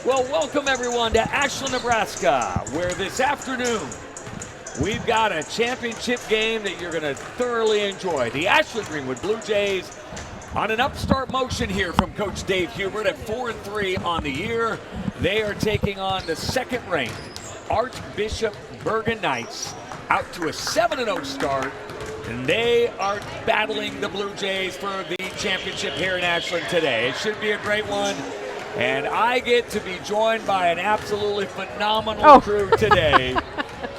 Well, welcome everyone to Ashland, Nebraska, where this afternoon we've got a championship game that you're going to thoroughly enjoy. The Ashland-Greenwood Blue Jays on an upstart motion here from Coach Dave Hubert at 4-3 on the year. They are taking on the second-ranked Archbishop Bergan Knights out to a 7-0 start. And they are battling the Blue Jays for the championship here in Ashland today. It should be a great one. And I get to be joined by an absolutely phenomenal crew today.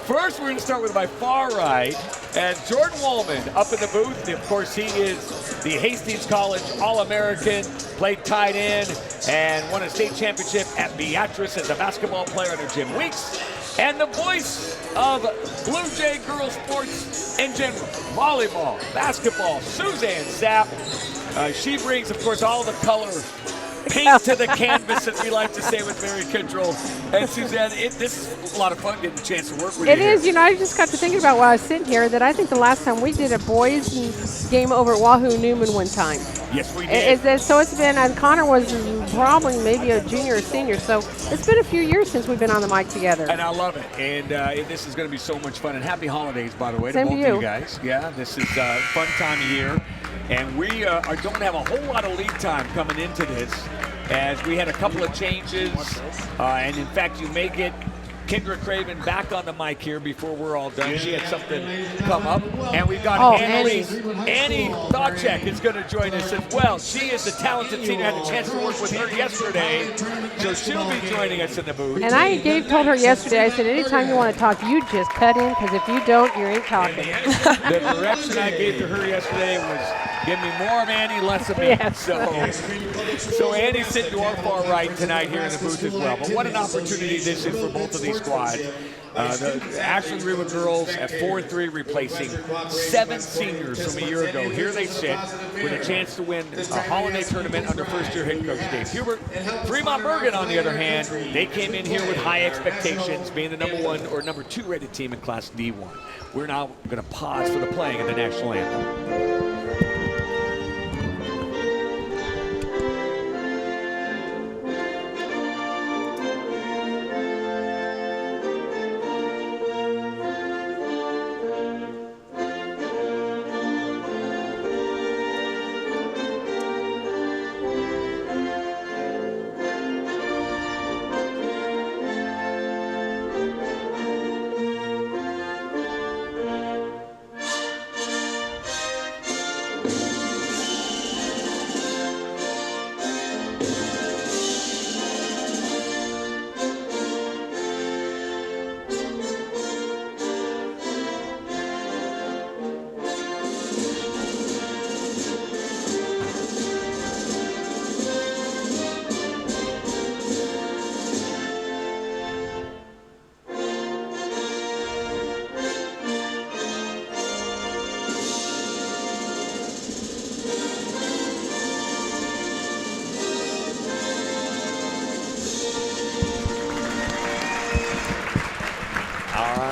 First, we're going to start with my far right, and Jordan Wallman up in the booth. Of course, he is the Hastings College All-American, played tight end, and won a state championship at Beatrice as a basketball player under Jim Weeks. And the voice of Blue Jay girls sports in general, volleyball, basketball, Suzanne Sapp. She brings, of course, all the color paint to the canvas, as we like to say with Mary Kindrell. And Suzanne, this is a lot of fun getting a chance to work with you. It is. You know, I just got to thinking about while I was sitting here that I think the last time we did a boys game over at Wahoo Newman one time. Yes, we did. So it's been, and Connor was probably maybe a junior or senior, so it's been a few years since we've been on the mic together. And I love it. And this is going to be so much fun. And happy holidays, by the way, Same to both to of you guys. Yeah, this is a fun time of year. And we don't have a whole lot of lead time coming into this, as we had a couple of changes. And in fact, you may get Kendra Craven back on the mic here before we're all done. She had something come up. And we've got Annie Thawcheck is going to join us as well. She is a talented senior. I had a chance to work with her yesterday, so she'll be joining us in the booth. And told her yesterday, I said, anytime you want to talk, you just cut in, because if you don't, you ain't talking. The direction I gave to her yesterday was, give me more of Annie, less of me. Yes. So Annie's sitting to our far right tonight here in the booth as well. But what an opportunity this is for both of these squads. The Ashland-Greenwood girls at 4-3, replacing 7 seniors from a year ago. Here they sit with a chance to win a holiday tournament under first-year head coach Dave Hubert. Fremont Bergan, on the other hand, they came in here with high expectations, being the number 1 or number 2 rated team in Class D1. We're now going to pause for the playing of the national anthem.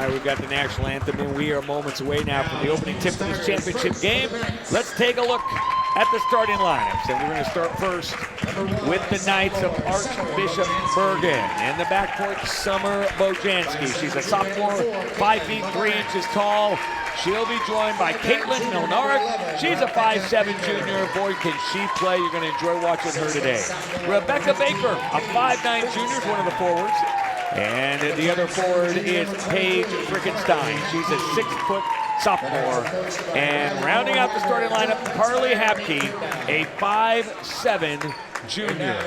We've got the national anthem, and we are moments away now from the opening tip of this championship game. Let's take a look at the starting lineups, and we're going to start first with the Knights of Archbishop Bergan. In the backcourt, Summer Bojanski. She's a sophomore, 5 feet 3 inches tall. She'll be joined by Caitlin Milnarek. She's a 5'7" junior. Boy, can she play. You're going to enjoy watching her today. Rebecca Baker, a 5'9" junior, is one of the forwards. And the other forward is Paige Frickenstein. She's a 6-foot sophomore. And rounding out the starting lineup, Carly Hapke, a 5'7" junior.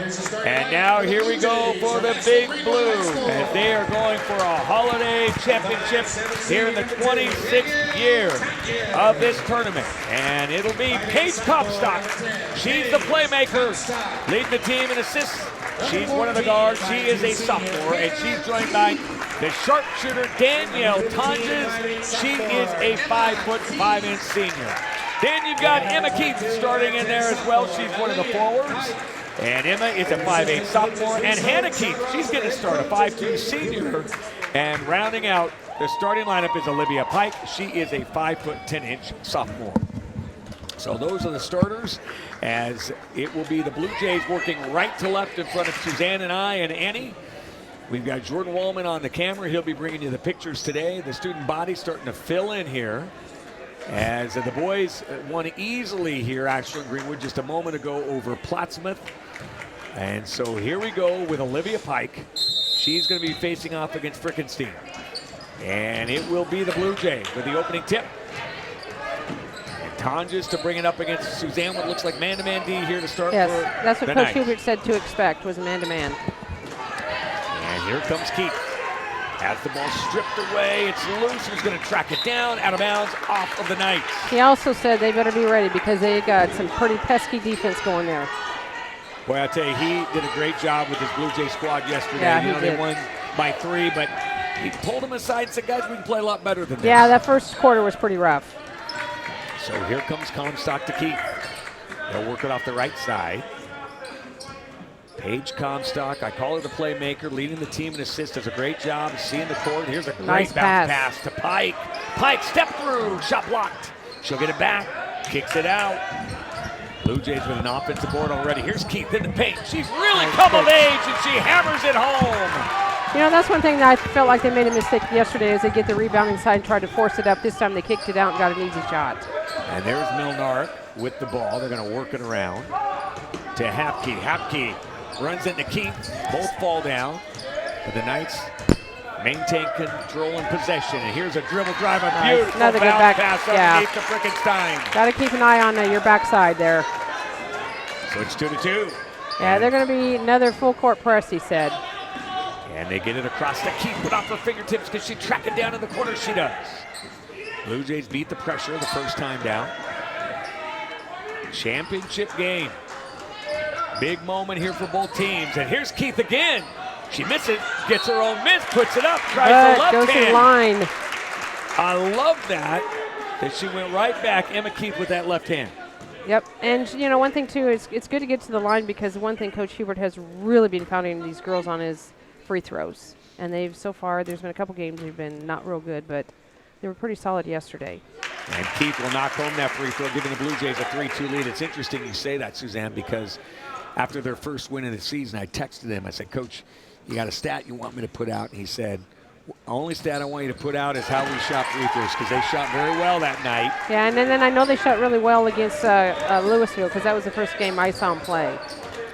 And now here we go for the Big Blue, as they are going for a holiday championship here in the 26th year of this tournament. And it'll be Paige Kopstock. She's the playmaker, leading the team in assists. She's one of the guards. She is a sophomore, and she's joined by the sharpshooter Danielle Tonjes. She is a 5'5" senior. Then you've got Emma Keith starting in there as well. She's one of the forwards. And Emma is a 5'8" sophomore. And Hannah Keith, she's going to start, a 5'2" senior. And rounding out the starting lineup is Olivia Pike. She is a 5'10" sophomore. So those are the starters, as it will be the Blue Jays working right to left in front of Suzanne and I and Annie. We've got Jordan Wallman on the camera. He'll be bringing you the pictures today. The student body starting to fill in here, as the boys won easily here, Ashland-Greenwood, just a moment ago over Plattsmouth. And so here we go with Olivia Pike. She's going to be facing off against Frickenstein. And it will be the Blue Jays with the opening tip. And Tonjes to bring it up against Suzanne, what looks like man-to-man D here to start. Yes, for that's what the Coach Knights. Hubert said to expect, was man-to-man. And here comes Keith. Has the ball stripped away. It's loose. He's going to track it down, out of bounds, off of the Knights. He also said they better be ready because they got some pretty pesky defense going there. Boy, I tell you, he did a great job with his Blue Jay squad yesterday. Yeah, you know, he did. they won by 3, but he pulled them aside and said, guys, we can play a lot better than this. Yeah, that first quarter was pretty rough. So here comes Comstock to Keith. They'll work it off the right side. Paige Comstock, I call her the playmaker, leading the team in assists, does a great job seeing the court. Here's a great Nice bounce pass to Pike. Pike, step through, shot blocked. She'll get it back, kicks it out. Blue Jays with an offensive board already. Here's Keith in the paint. She's really come of age, and she hammers it home. You know, that's one thing that I felt like they made a mistake yesterday is they get the rebounding side and tried to force it up. This time they kicked it out and got an easy shot. And there's Milnark with the ball. They're going to work it around to Hapke. Hapke runs into Keith. Both fall down. But the Knights maintain control and possession. And here's a dribble drive, a beautiful Another good bounce back pass underneath the Frickenstein. Got to keep an eye on your backside there. So it's 2-2. Yeah, they're going to be another full court press, he said. And they get it across to Keith, put off her fingertips because she tracked it down in the corner. She does. Blue Jays beat the pressure the first time down. Championship game. Big moment here for both teams. And here's Keith again. She misses, gets her own miss, puts it up, tries the left goes hand. to the line. I love that she went right back, Emma Keith, with that left hand. Yep, and you know, one thing too, it's good to get to the line because one thing Coach Hubert has really been pounding these girls on is free throws. And they've, so far, there's been a couple games they've been not real good, but they were pretty solid yesterday. And Keith will knock home that free throw, giving the Blue Jays a 3-2 lead. It's interesting you say that, Suzanne, because after their first win of the season, I texted him. I said, Coach, you got a stat you want me to put out? And he said, only stat I want you to put out is how we shot free throws, because they shot very well that night. Yeah, and then I know they shot really well against Louisville, because that was the first game I saw them play.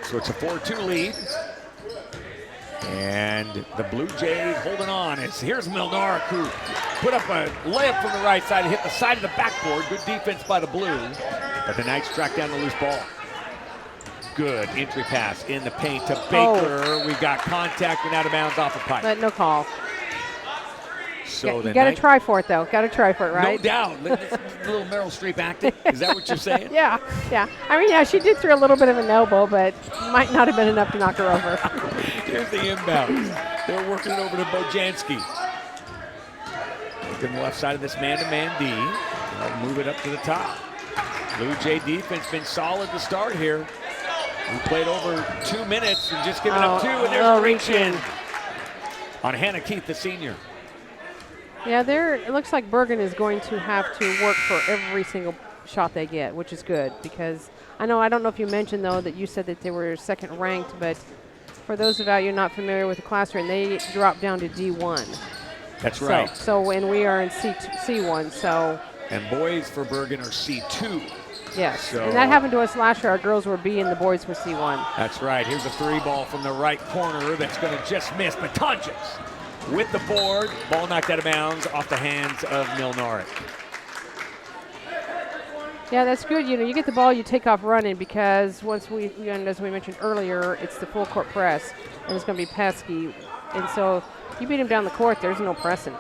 So it's a 4-2 lead. And the Blue Jays holding on. Here's Milnark, who put up a layup from the right side and hit the side of the backboard. Good defense by the Blue. But the Knights track down the loose ball. Good entry pass in the paint to Baker. We got contact and out of bounds off a pipe. But no call. So you got to try for it, though. Got to try for it, right? No doubt. A little Meryl Streep acting. Is that what you're saying? Yeah. I mean, yeah, she did throw a little bit of an elbow, but might not have been enough to knock her over. Here's the inbound. They're working it over to Bojanski. Looking left side of this man-to-man D. They'll move it up to the top. Blue Jay defense been solid to start here. We played over 2 minutes and just given up 2, and there's a reach in on Hannah Keith, the senior. Yeah, it looks like Bergan is going to have to work for every single shot they get, which is good because I don't know if you mentioned, though, that you said that they were second ranked, but for those of you not familiar with the classroom, they dropped down to D1. That's right. So when we are in C1, so. And boys for Bergan are C2. Yes, so and that happened to us last year. Our girls were B and the boys were C1. That's right. Here's a 3 ball from the right corner that's going to just miss, but Tonjes with the board. Ball knocked out of bounds off the hands of Milnark. Yeah, that's good. You know, you get the ball, you take off running because once as we mentioned earlier, it's the full court press, and it's going to be pesky. And so if you beat them down the court, there's no pressing.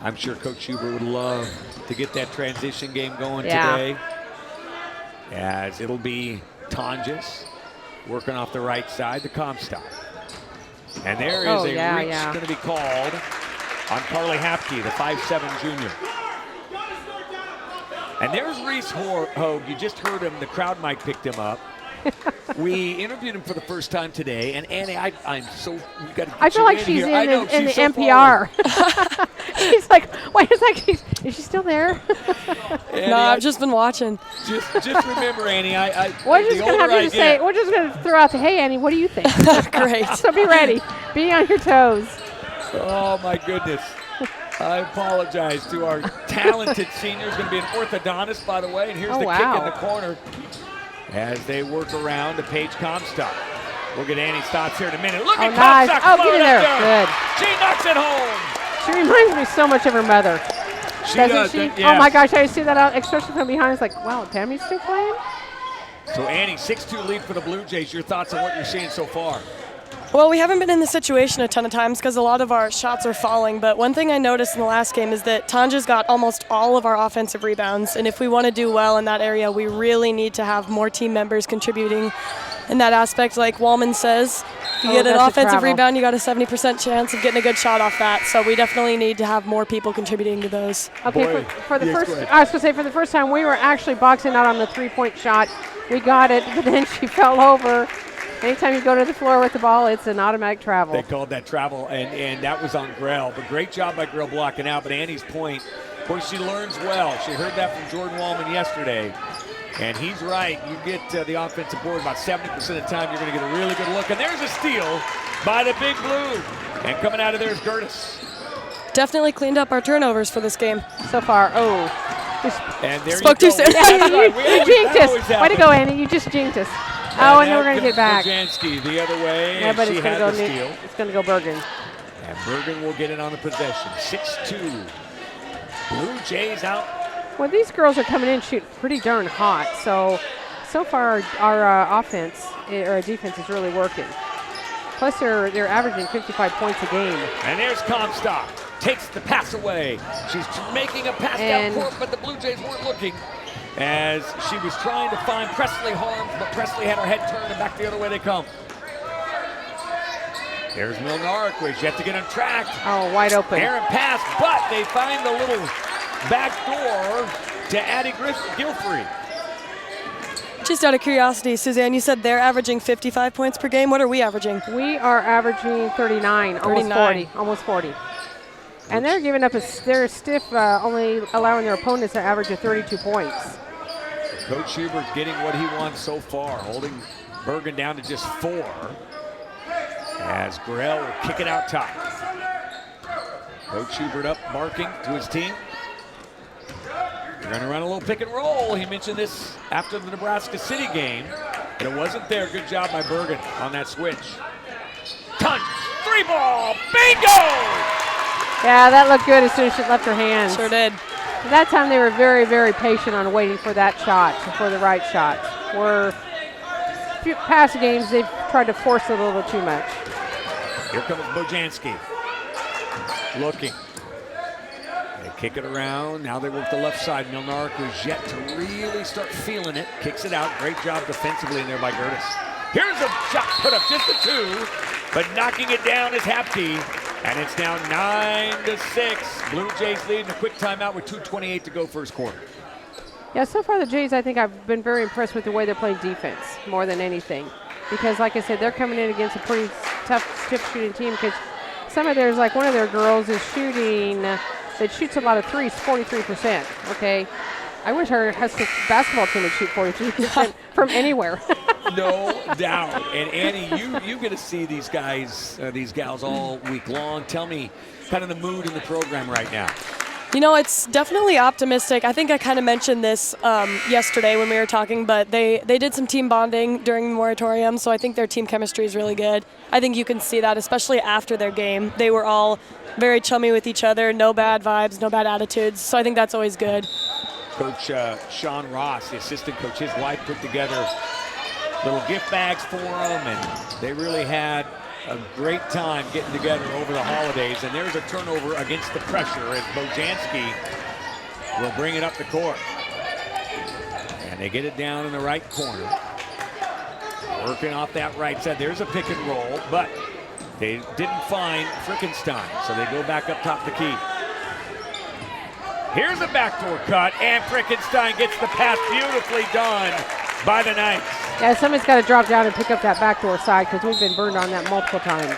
I'm sure Coach Huber would love to get that transition game going today. As it'll be Tonjes working off the right side to Comstock. And there is a reach going to be called on Carly Hapke, the 5'7" junior. And there's Reese Hogue. You just heard him. The crowd mic picked him up. We interviewed him for the first time today, and Annie, I'm so we got. I feel like she's in the NPR. She's like, wait a second, is she still there? Annie, no, I've just been watching. Just remember, Annie, we're just gonna have you to say. We're just gonna throw out the, hey, Annie, what do you think? Great. So be ready, be on your toes. Oh my goodness. I apologize to our talented seniors. Going to be an orthodontist, by the way. And here's the kick in the corner as they work around to Paige Comstock. We'll get Annie's thoughts here in a minute. Look at Comstock. Oh, get in there. Good. She knocks it home. She reminds me so much of her mother. Doesn't she? Yeah. Oh, my gosh. I see that out, especially from behind. It's like, wow, Tammy's still playing? So, Annie, 6-2 lead for the Blue Jays. Your thoughts on what you're seeing so far? Well, we haven't been in this situation a ton of times because a lot of our shots are falling, but one thing I noticed in the last game is that Tanja's got almost all of our offensive rebounds, and if we want to do well in that area, we really need to have more team members contributing in that aspect. Like Wallman says, if you get an offensive rebound, you got a 70% chance of getting a good shot off that, so we definitely need to have more people contributing to those. Okay, for the first, I was going to say, for the first time, we were actually boxing out on the three-point shot. We got it, but then she fell over. Anytime you go to the floor with the ball, it's an automatic travel. They called that travel, and that was on Grell. But great job by Grell blocking out. But Annie's point, of course, she learns well. She heard that from Jordan Wallman yesterday. And he's right. You get the offensive board about 70% of the time, you're going to get a really good look. And there's a steal by the Big Blue. And coming out of there is Gertis. Definitely cleaned up our turnovers for this game so far. Oh. And there spoke too soon. You jinxed us. Way to go, Annie. You just jinxed us. Oh, and then we're going to get back. Bergansky the other way, yeah, but she had the steal. It's going to go Bergan. And Bergan will get it on the possession. 6-2. Blue Jays out. Well, these girls are coming in shooting pretty darn hot. So far our offense or defense is really working. Plus, they're averaging 55 points a game. And there's Comstock. Takes the pass away. She's making a pass down court, but the Blue Jays weren't looking as she was trying to find Presley Harms, but Presley had her head turned and back the other way they come. There's Milnarek, who's yet to get on track. Oh, wide open. Aaron pass, but they find the little back door to Addie Gilfrey. Just out of curiosity, Suzanne, you said they're averaging 55 points per game. What are we averaging? We are averaging 39, almost 40. And they're giving up they're stiff, only allowing their opponents to average of 32 points. Coach Hubert getting what he wants so far, holding Bergan down to just 4. As Grell will kick it out top. Coach Hubert up, marking to his team. They're going to run a little pick and roll. He mentioned this after the Nebraska City game, but it wasn't there. Good job by Bergan on that switch. Tons, 3-ball, bingo! Yeah, that looked good as soon as she left her hands. Sure did. That time they were very, very patient on waiting for that shot, for the right shot. Where past games, they've tried to force it a little too much. Here comes Bojanski. Looking. They kick it around. Now they work the left side. Milnarek was yet to really start feeling it. Kicks it out. Great job defensively in there by Gertis. Here's a shot put up, just a 2, but knocking it down is Hapke. And it's now 9-6. Blue Jays leading a quick timeout with 2:28 to go first quarter. Yeah, so far the Jays, I think I've been very impressed with the way they're playing defense more than anything. Because like I said, they're coming in against a pretty tough, stiff shooting team because some of theirs, like one of their girls is shooting, that shoots a lot of threes, 43%, okay? I wish our Husky basketball team would shoot 43% from anywhere. No doubt. And Annie, you get to see these guys, these gals all week long. Tell me kind of the mood in the program right now. You know, it's definitely optimistic. I think I kind of mentioned this yesterday when we were talking, but they did some team bonding during the moratorium, so I think their team chemistry is really good. I think you can see that, especially after their game. They were all very chummy with each other, no bad vibes, no bad attitudes, so I think that's always good. Coach Sean Ross, the assistant coach, his wife put together little gift bags for them, and they really had a great time getting together over the holidays. And there's a turnover against the pressure as Bojanski will bring it up the court. And they get it down in the right corner. Working off that right side. There's a pick and roll, but they didn't find Frickenstein, so they go back up top the key. Here's a backdoor cut, and Frickenstein gets the pass, beautifully done by the Knights. Yeah, somebody's got to drop down and pick up that backdoor side because we've been burned on that multiple times.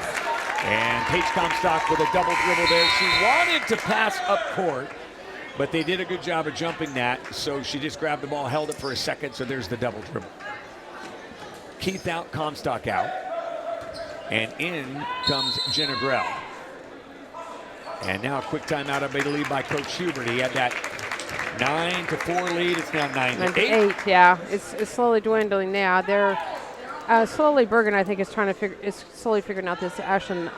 And Paige Comstock with a double dribble there. She wanted to pass up court, but they did a good job of jumping that. So she just grabbed the ball, held it for a second. So there's the double dribble. Keith out, Comstock out. And in comes Jenna Grell. And now a quick timeout. I made a lead by Coach Hubert. He had that 9-4 lead. It's now 9-8. Yeah, it's slowly dwindling now. They're slowly. Bergan, I think, is slowly figuring out this Ashland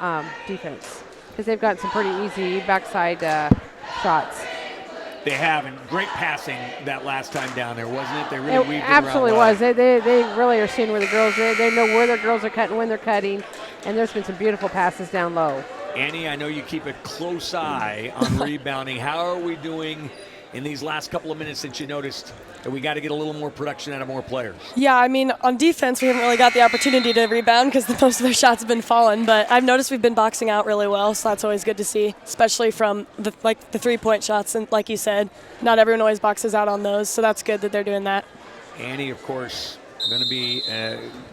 defense because they've got some pretty easy backside shots. They have, and great passing that last time down there, wasn't it? They really weaved it absolutely around was. They really are seeing where the girls are. They know where their girls are cutting, when they're cutting, and there's been some beautiful passes down low. Annie, I know you keep a close eye on rebounding. How are we doing in these last couple of minutes that you noticed that we got to get a little more production out of more players? Yeah, I mean, on defense, we haven't really got the opportunity to rebound because most of their shots have been falling. But I've noticed we've been boxing out really well, so that's always good to see, especially from the three-point shots. And like you said, not everyone always boxes out on those, so that's good that they're doing that. Annie, of course, going to be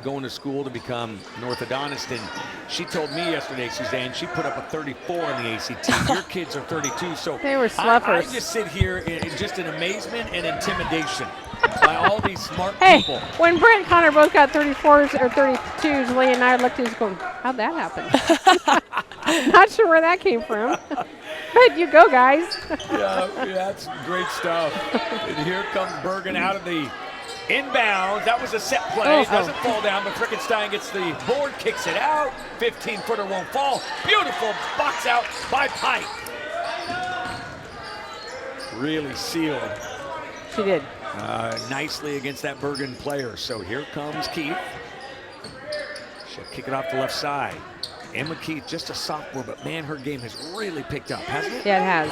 going to school to become an orthodontist, and she told me yesterday, Suzanne, she put up a 34 on the ACT. Your kids are 32, so they were sluffers. I just sit here in just in amazement and intimidation by all these smart people. Hey, when Brent and Connor both got 34s or 32s, Lee and I looked at us going, how'd that happen? Not sure where that came from. But you go, guys. Yeah, that's great stuff. And here comes Bergan out of the inbounds. That was a set play. Doesn't fall down, but Frickenstein gets the board, kicks it out. 15-footer won't fall. Beautiful box out by Pike. Really sealed. She did. Nicely against that Bergan player. So here comes Keith. She'll kick it off the left side. Emma Keith, just a sophomore, but man, her game has really picked up, hasn't it? Yeah, it has.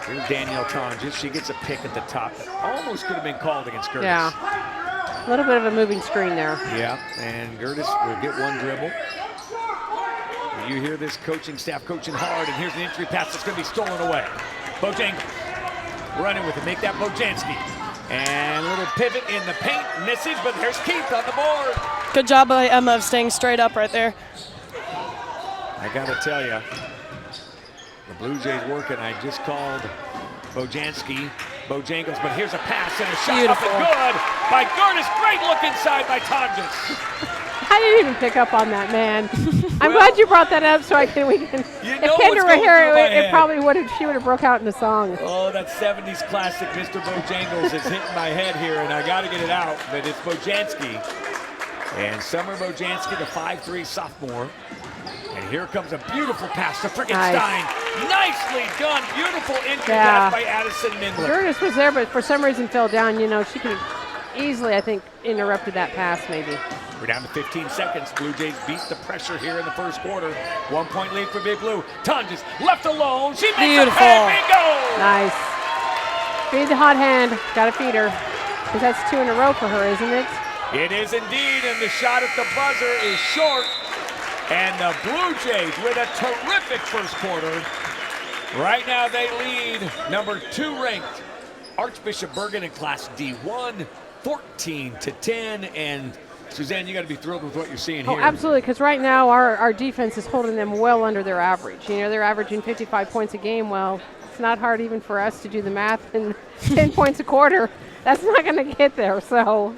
Here's Danielle Tonjes. She gets a pick at the top that almost could have been called against Gertis. Yeah. A little bit of a moving screen there. Yeah, and Gertis will get one dribble. You hear this coaching staff coaching hard, and here's an entry pass that's going to be stolen away. Bojangles running with it. Make that Bojanski. And a little pivot in the paint. Misses, but there's Keith on the board. Good job by Emma of staying straight up right there. I got to tell you, the Blue Jays working. I just called Bojanski, Bojangles, but here's a pass and a shot Beautiful. up and good by Gertis. Great look inside by Tonjes. I didn't even pick up on that, man. I'm glad you brought that up so we can. You If know Kendra what's were going here, through my it head. probably would have. She would have broke out in a song. Oh, that 70s classic, Mr. Bojangles, is hitting my head here, and I got to get it out, but it's Bojanski. And Summer Bojanski, the 5'3" sophomore. And here comes a beautiful pass to Frickenstein. Nicely done. Beautiful entry pass by Addison Mindler. Gertis was there, but for some reason fell down. You know, she could have easily, I think, interrupted that pass maybe. We're down to 15 seconds. Blue Jays beat the pressure here in the first quarter. 1 point lead for Big Blue. Tonjes left alone. She makes a pay. Bingo! Nice. Feed the hot hand. Got to feed her. Because that's 2 in a row for her, isn't it? It is indeed, and the shot at the buzzer is short. And the Blue Jays with a terrific first quarter. Right now they lead number 2 ranked Archbishop Bergan in Class D1, 14-10. And Suzanne, you got to be thrilled with what you're seeing here. Oh, absolutely, because right now our defense is holding them well under their average. You know, they're averaging 55 points a game. Well, it's not hard even for us to do the math, and 10 points a quarter, that's not going to get there. So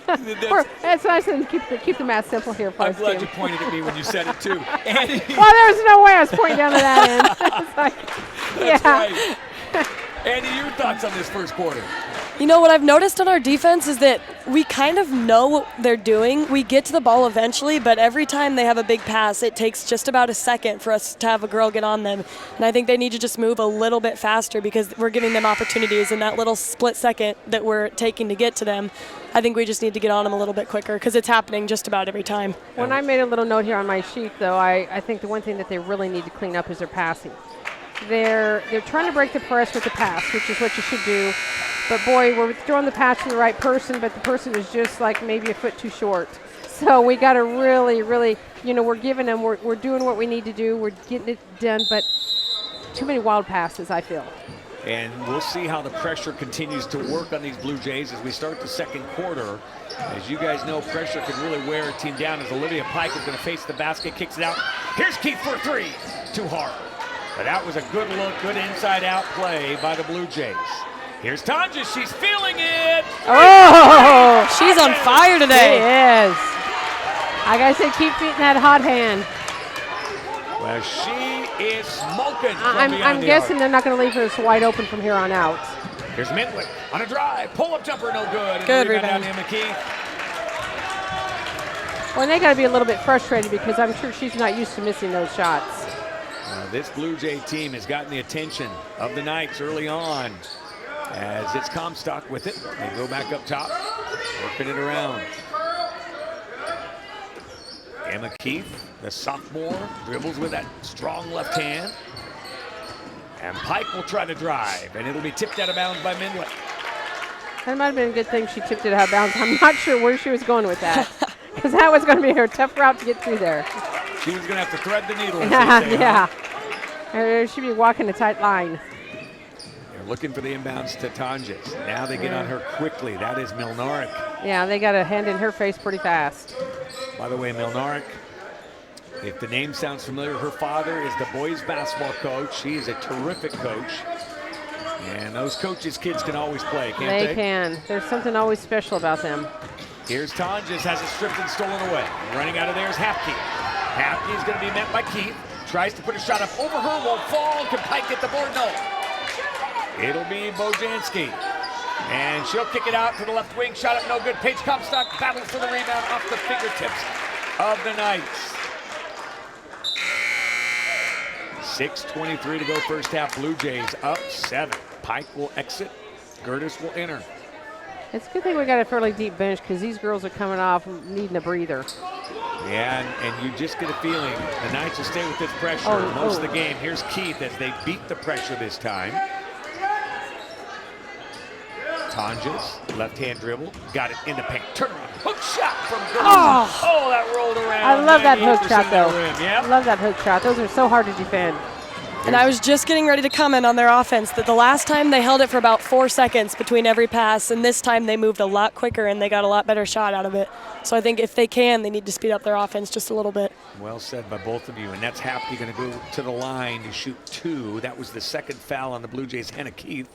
it's nice to keep the math simple here for us. I'm glad you pointed at me when you said it too. Annie. Well, there was no way I was pointing down to that end. It's like, That's right. Andy, your thoughts on this first quarter? You know, what I've noticed on our defense is that we kind of know what they're doing. We get to the ball eventually, but every time they have a big pass, it takes just about a second for us to have a girl get on them. And I think they need to just move a little bit faster because we're giving them opportunities in that little split second that we're taking to get to them. I think we just need to get on them a little bit quicker because it's happening just about every time. When I made a little note here on my sheet, though, I think the one thing that they really need to clean up is their passing. They're trying to break the press with the pass, which is what you should do. But boy, we're throwing the pass to the right person, but the person is just like maybe a foot too short. So we got to really, we're giving them, we're doing what we need to do, we're getting it done, but too many wild passes, I feel. And we'll see how the pressure continues to work on these Blue Jays as we start the second quarter. As you guys know, pressure can really wear a team down as Olivia Pike is going to face the basket, kicks it out. Here's Keith for a three. Too hard. But that was a good look, good inside-out play by the Blue Jays. Here's Tanja. She's feeling it. Oh! She's on fire She today. is. I got to say, keep beating that hot hand. Well, she is smoking. I'm guessing they're not going to leave her wide open from here on out. Here's Midwick on a drive. Pull-up jumper, no good. And Good rebound rebound. down to McKee. Well, they got to be a little bit frustrated because I'm sure she's not used to missing those shots. This Blue Jay team has gotten the attention of the Knights early on as it's Comstock with it. They go back up top, working it around. Emma Keith, the sophomore, dribbles with that strong left hand. And Pike will try to drive, and it'll be tipped out of bounds by Midwick. That might have been a good thing she tipped it out of bounds. I'm not sure where she was going with that because that was going to be her tough route to get through there. She was going to have to thread the needle. As they say, Yeah. huh? She'd be walking a tight line. They're looking for the inbounds to Tonjes. Now they get on her quickly. That is Milnaric. Yeah, they got a hand in her face pretty fast. By the way, Milnaric, if the name sounds familiar, her father is the boys basketball coach. He is a terrific coach. And those coaches' kids can always play, can't they? They can. There's something always special about them. Here's Tonjes, has it stripped and stolen away. Running out of there is Hapke. Hapke is going to be met by Keith. Tries to put a shot up over her, won't fall. Can Pike get the board? No. It'll be Bojanski. And she'll kick it out to the left wing. Shot up, no good. Paige Comstock battles for the rebound off the fingertips of the Knights. 6:23 to go first half. Blue Jays up 7. Pike will exit. Gertis will enter. It's a good thing we got a fairly deep bench because these girls are coming off needing a breather. Yeah, and you just get a feeling the Knights will stay with this pressure most of the game. Here's Keith as they beat the pressure this time. Tonjes, left-hand dribble, got it in the paint. Turnaround, hook shot from Gertis. Oh, that rolled around. I love that hook shot, though. Yeah. I love that hook shot. Those are so hard to defend. And I was just getting ready to comment on their offense that the last time they held it for about 4 seconds between every pass, and this time they moved a lot quicker and they got a lot better shot out of it. So I think if they can, they need to speed up their offense just a little bit. Well said by both of you, and that's Hapke going to go to the line to shoot 2. That was the second foul on the Blue Jays. Hannah Keith,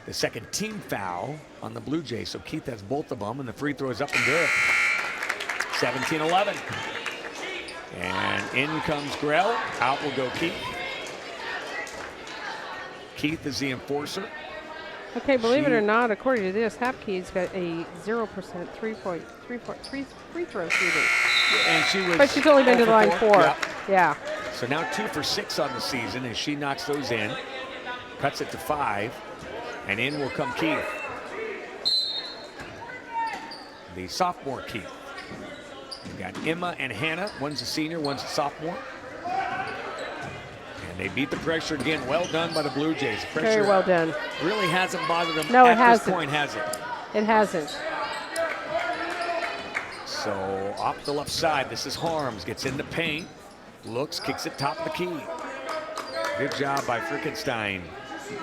the second team foul on the Blue Jays. So Keith has both of them, and the free throw is up and good. 17-11. And in comes Grell. Out will go Keith. Keith is the enforcer. Okay, believe it or not, according to this, Hapke's got a 0% free throw shooting. And she was, but she's only been to the line 4. Yeah. So now 2 for 6 on the season as she knocks those in. Cuts it to 5. And in will come Keith. The sophomore Keith. We've got Emma and Hannah. One's a senior, one's a sophomore. And they beat the pressure again. Well done by the Blue Jays. Pressure very well done. Really hasn't bothered them no, at this point, has it? It hasn't. So off the left side, this is Harms. Gets in the paint. Looks, kicks it top of the key. Good job by Frickenstein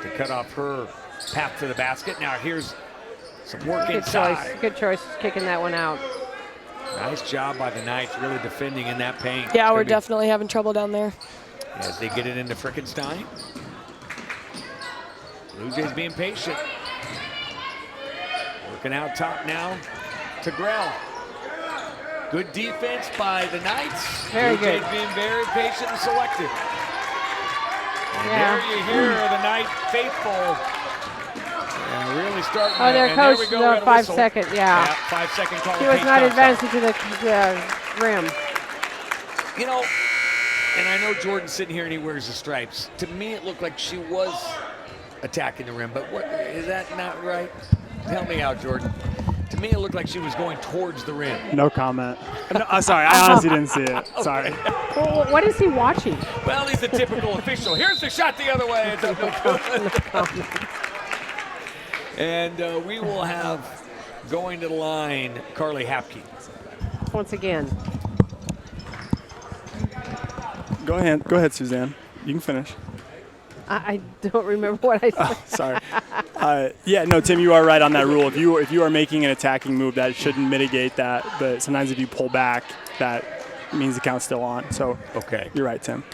to cut off her path to the basket. Now here's some work inside. Good choice kicking that one out. Nice job by the Knights really defending in that paint. Yeah, we're definitely having trouble down there. As they get it into Frickenstein. Blue Jays being patient. Working out top now to Grell. Good defense by the Knights. Very Blue good. Jays being very patient and selective. And there you hear the Knight faithful. And really starting. Oh, their coach, there we go, the 5 second, yeah. 5 second call. She was not advancing to the rim. You know, and I know Jordan's sitting here and he wears the stripes. To me, it looked like she was attacking the rim, but what is that not right? Help me out, Jordan. To me, it looked like she was going towards the rim. No comment. No, sorry, I honestly didn't see it. Sorry. Well, what is he watching? Well, he's a typical official. Here's the shot the other way. It's up no good. And we will have going to the line Carly Hapke. Once again. Go ahead, Suzanne. You can finish. I don't remember what I said. Sorry. Yeah, no, Tim, you are right on that rule. If you are making an attacking move, that shouldn't mitigate that. But sometimes if you pull back, that means the count's still on. So Okay. you're right, Tim.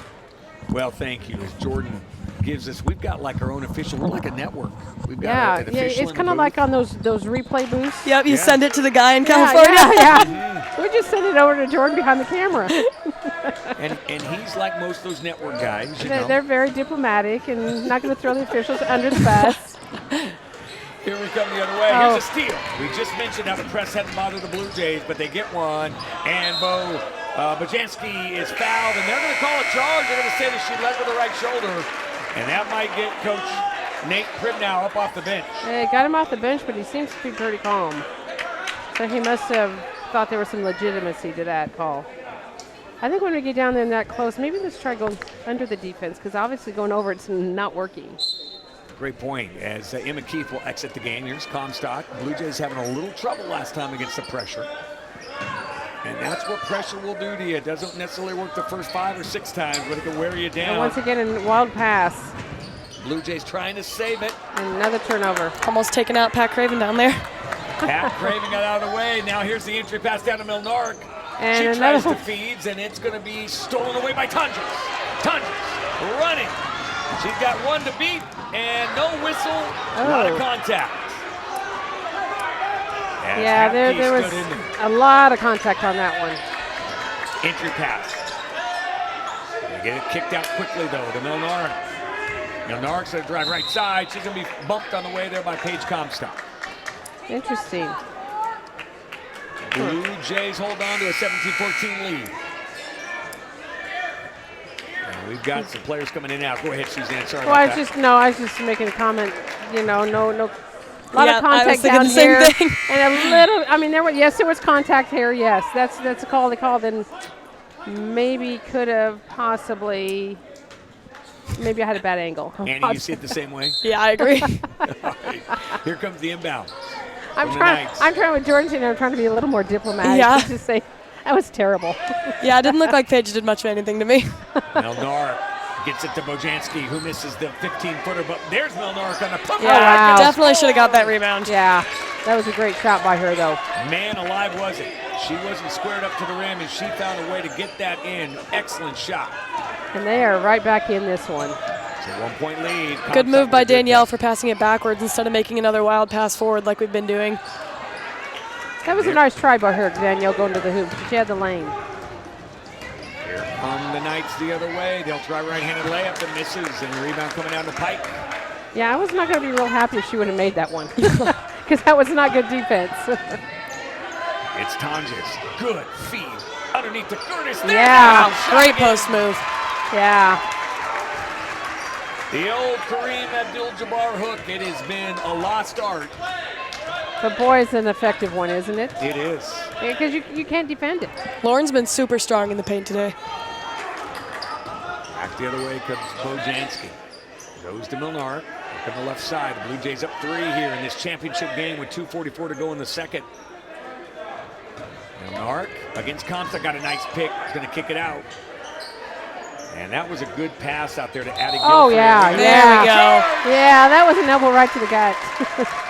Well, thank you. As Jordan gives us, we've got like our own official. We're like a network. We've got an official it's in the kind of booth. like on those replay booths. Yep, you Yeah. send it to the guy in California. Yeah. We just send it over to Jordan behind the camera. And he's like most of those network guys. You know. They're very diplomatic and not going to throw the officials under the bus. Here we come the other way. Here's a steal. We just mentioned how the press hadn't bothered the Blue Jays, but they get one. And Bojanski is fouled, and they're going to call a charge. They're going to say that she led with the right shoulder. And that might get Coach Nate Primnow up off the bench. They got him off the bench, but he seems to be pretty calm. So he must have thought there was some legitimacy to that call. I think when we get down there that close, maybe let's try going under the defense, because obviously going over it's not working. Great point. As Emma Keith will exit the game. Here's Comstock. Blue Jays having a little trouble last time against the pressure. And that's what pressure will do to you. It doesn't necessarily work the first 5 or 6 times, but it can wear you down. And once again, a wild pass. Blue Jays trying to save it. And another turnover. Almost taking out Pat Craven down there. Pat Craven got out of the way. Now here's the entry pass down to Milnark. And She tries another to feeds, and it's going to be stolen away by Tunges. Tunges running. She's got one to beat, and no whistle, a lot of contact. As Yeah, Hapke there was stood in there. a lot of contact on that one. Entry pass. They get it kicked out quickly, though, to Milnark. Milnark's going to drive right side. She's going to be bumped on the way there by Paige Comstock. Interesting. Blue Jays hold on to a 17-14 lead. And we've got some players coming in now. Go ahead, Suzanne. Sorry Well, about that. I was just making a comment. You know, no, a lot Yeah, of I contact was thinking down the same here, thing. and a little. I mean, there was contact here. Yes, that's a call they called, and maybe could have possibly. Maybe I had a bad angle. Annie, you see it the same way? Yeah, I agree. All right. Here comes the inbound. I'm from the trying. Knights. I'm trying with Jordan, and I'm trying to be a little more diplomatic. Yeah. To just say that was terrible. Yeah, it didn't look like Paige did much of anything to me. Milnark gets it to Bojanski, who misses the 15-footer, but there's Milnark on the pump. Yeah, wow. Definitely should have got that rebound. Yeah, that was a great shot by her, though. Man alive was it. She wasn't squared up to the rim, and she found a way to get that in. Excellent shot. And they are right back in this one. It's a 1-point lead. Good move by Comstock with a good Danielle pass. for passing it backwards instead of making another wild pass forward like we've been doing. That was a nice try by her, Danielle, going to the hoop. She had the lane. Here come the Knights the other way. They'll try right-handed layup that misses, and the rebound coming down the pike. Yeah, I was not going to be real happy if she would have made that one, because that was not good defense. It's Tonjes. Good feed underneath the Curtis. There Yeah, now. Shot Great again. post move. Yeah. The old Kareem Abdul-Jabbar hook. It has been a lost art. But boy, it's an effective one, isn't it? It is. Because you can't defend it. Lauren's been super strong in the paint today. Back the other way comes Bojanski. Goes to Milnark. Up on the left side. The Blue Jays up 3 here in this championship game with 2:44 to go in the second. Milnark against Comstock. Got a nice pick. He's going to kick it out. And that was a good pass out there to Addie Gilfrey. Oh, yeah, There we go. Yeah, that was an elbow right to the gut.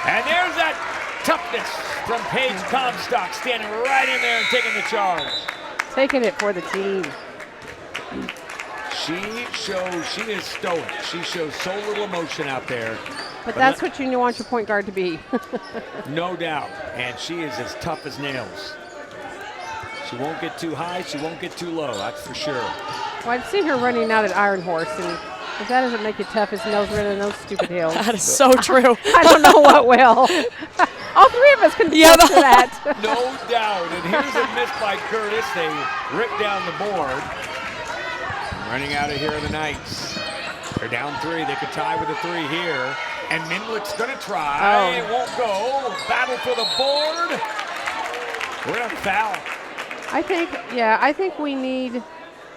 And there's that toughness from Paige Comstock, standing right in there and taking the charge. Taking it for the team. She is stoic. She shows so little emotion out there. But that's what you want your point guard to be. No doubt. And she is as tough as nails. She won't get too high. She won't get too low. That's for sure. Well, I've seen her running out at Iron Horse, and if that doesn't make you tough as nails running those stupid hills. That is so true. I don't know what will. All 3 of us can Yeah, attest to that. No doubt. And here's a miss by Curtis. They rip down the board. Running out of here are the Knights. They're down 3. They could tie with a 3 here. And Minlick's going to try. Oh. It won't go. Battle for the board. We're going to foul. I think we need,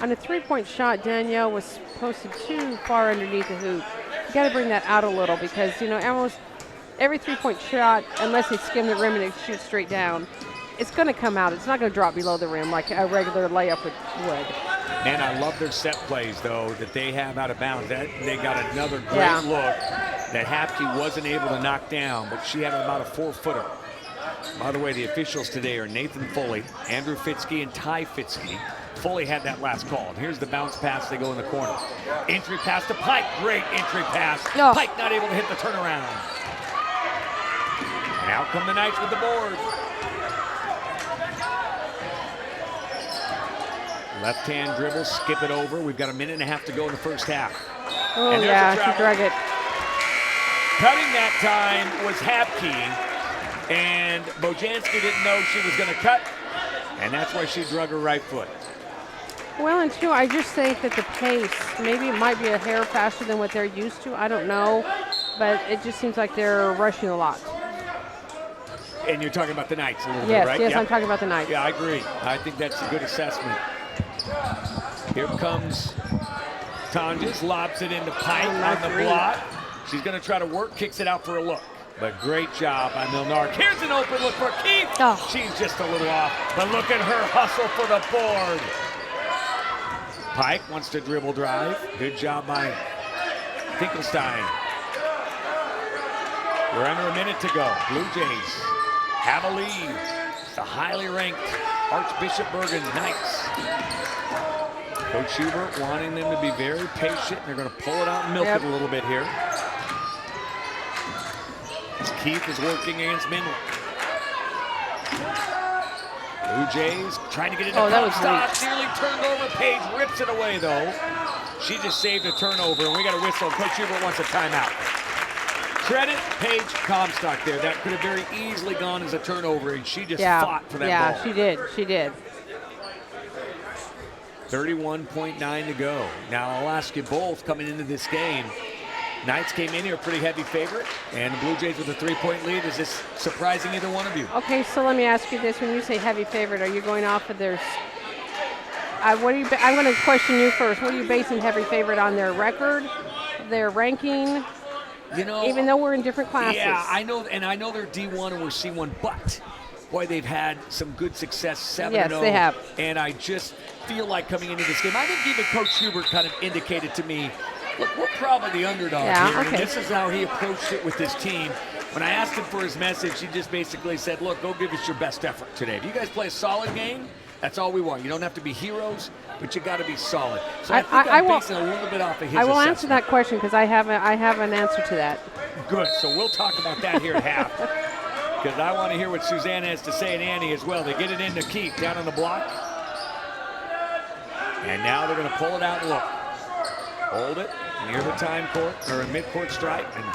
on a 3-point shot, Danielle was posted too far underneath the hoop. You got to bring that out a little because, almost every 3-point shot, unless they skim the rim and they shoot straight down, it's going to come out. It's not going to drop below the rim like a regular layup would. Man, I love their set plays, though, that they have out of bounds. They got another great look that Hapke wasn't able to knock down, but she had about a 4-footer. By the way, the officials today are Nathan Foley, Andrew Fitzke, and Ty Fitzke. Foley had that last call. And here's the bounce pass. They go in the corner. Entry pass to Pike. Great entry pass. Oh. Pike not able to hit the turnaround. And out come the Knights with the board. Left-hand dribble, skip it over. We've got a minute and a half to go in the first half. Oh, and yeah, she drug it. Cutting that time was Hapke, and Bojanski didn't know she was going to cut, and that's why she drug her right foot. Well, and two, I just think that the pace, maybe it might be a hair faster than what they're used to. I don't know, but it just seems like they're rushing a lot. And you're talking about the Knights a little Yes, bit, right? yes, I'm talking about the Knights. Yeah, I agree. I think that's a good assessment. Here comes Tonjes, lobs it into Pike on the block. She's going to try to work, kicks it out for a look. But great job by Milnark. Here's an open look for Keith. Oh. She's just a little off, but look at her hustle for the board. Pike wants to dribble drive. Good job by Finkelstein. We're under a minute to go. Blue Jays have a lead. It's the highly ranked Archbishop Bergan Knights. Coach Hubert wanting them to be very patient. They're going to pull it out and milk it a little bit here. As Keith is working against Minley. Blue Jays trying to get it to stop. Nearly turned over. Page rips it away, though. She just saved a turnover, and we got a whistle. Coach Hubert wants a timeout. Credit Paige Comstock there. That could have very easily gone as a turnover, and she just fought for that ball. Yeah, she did. She did. 31.9 to go. Now, I'll ask you both coming into this game. Knights came in here a pretty heavy favorite, and the Blue Jays with a 3-point lead. Is this surprising either one of you? Okay, so let me ask you this. When you say heavy favorite, are you going off of their I'm going to question you first. What are you basing heavy favorite on? Their record, their ranking? You know, even though we're in different classes. Yeah, I know, and I know they're D1 and we're C1, but boy, they've had some good success, 7-0. Yes, they have. And I just feel like coming into this game, I think even Coach Hubert kind of indicated to me, look, we're probably the underdog here, and this is how he approached it with this team. When I asked him for his message, he just basically said, look, go give us your best effort today. If you guys play a solid game, that's all we want. You don't have to be heroes, but you got to be solid. So I think I'm basing a little bit off of his I will assessment. answer that question because I have an answer to that. Good. So we'll talk about that here at half. Because I want to hear what Suzanne has to say, and Annie as well. They get it into Keith down on the block. And now they're going to pull it out and look. Hold it near the time court, or a mid-court strike. And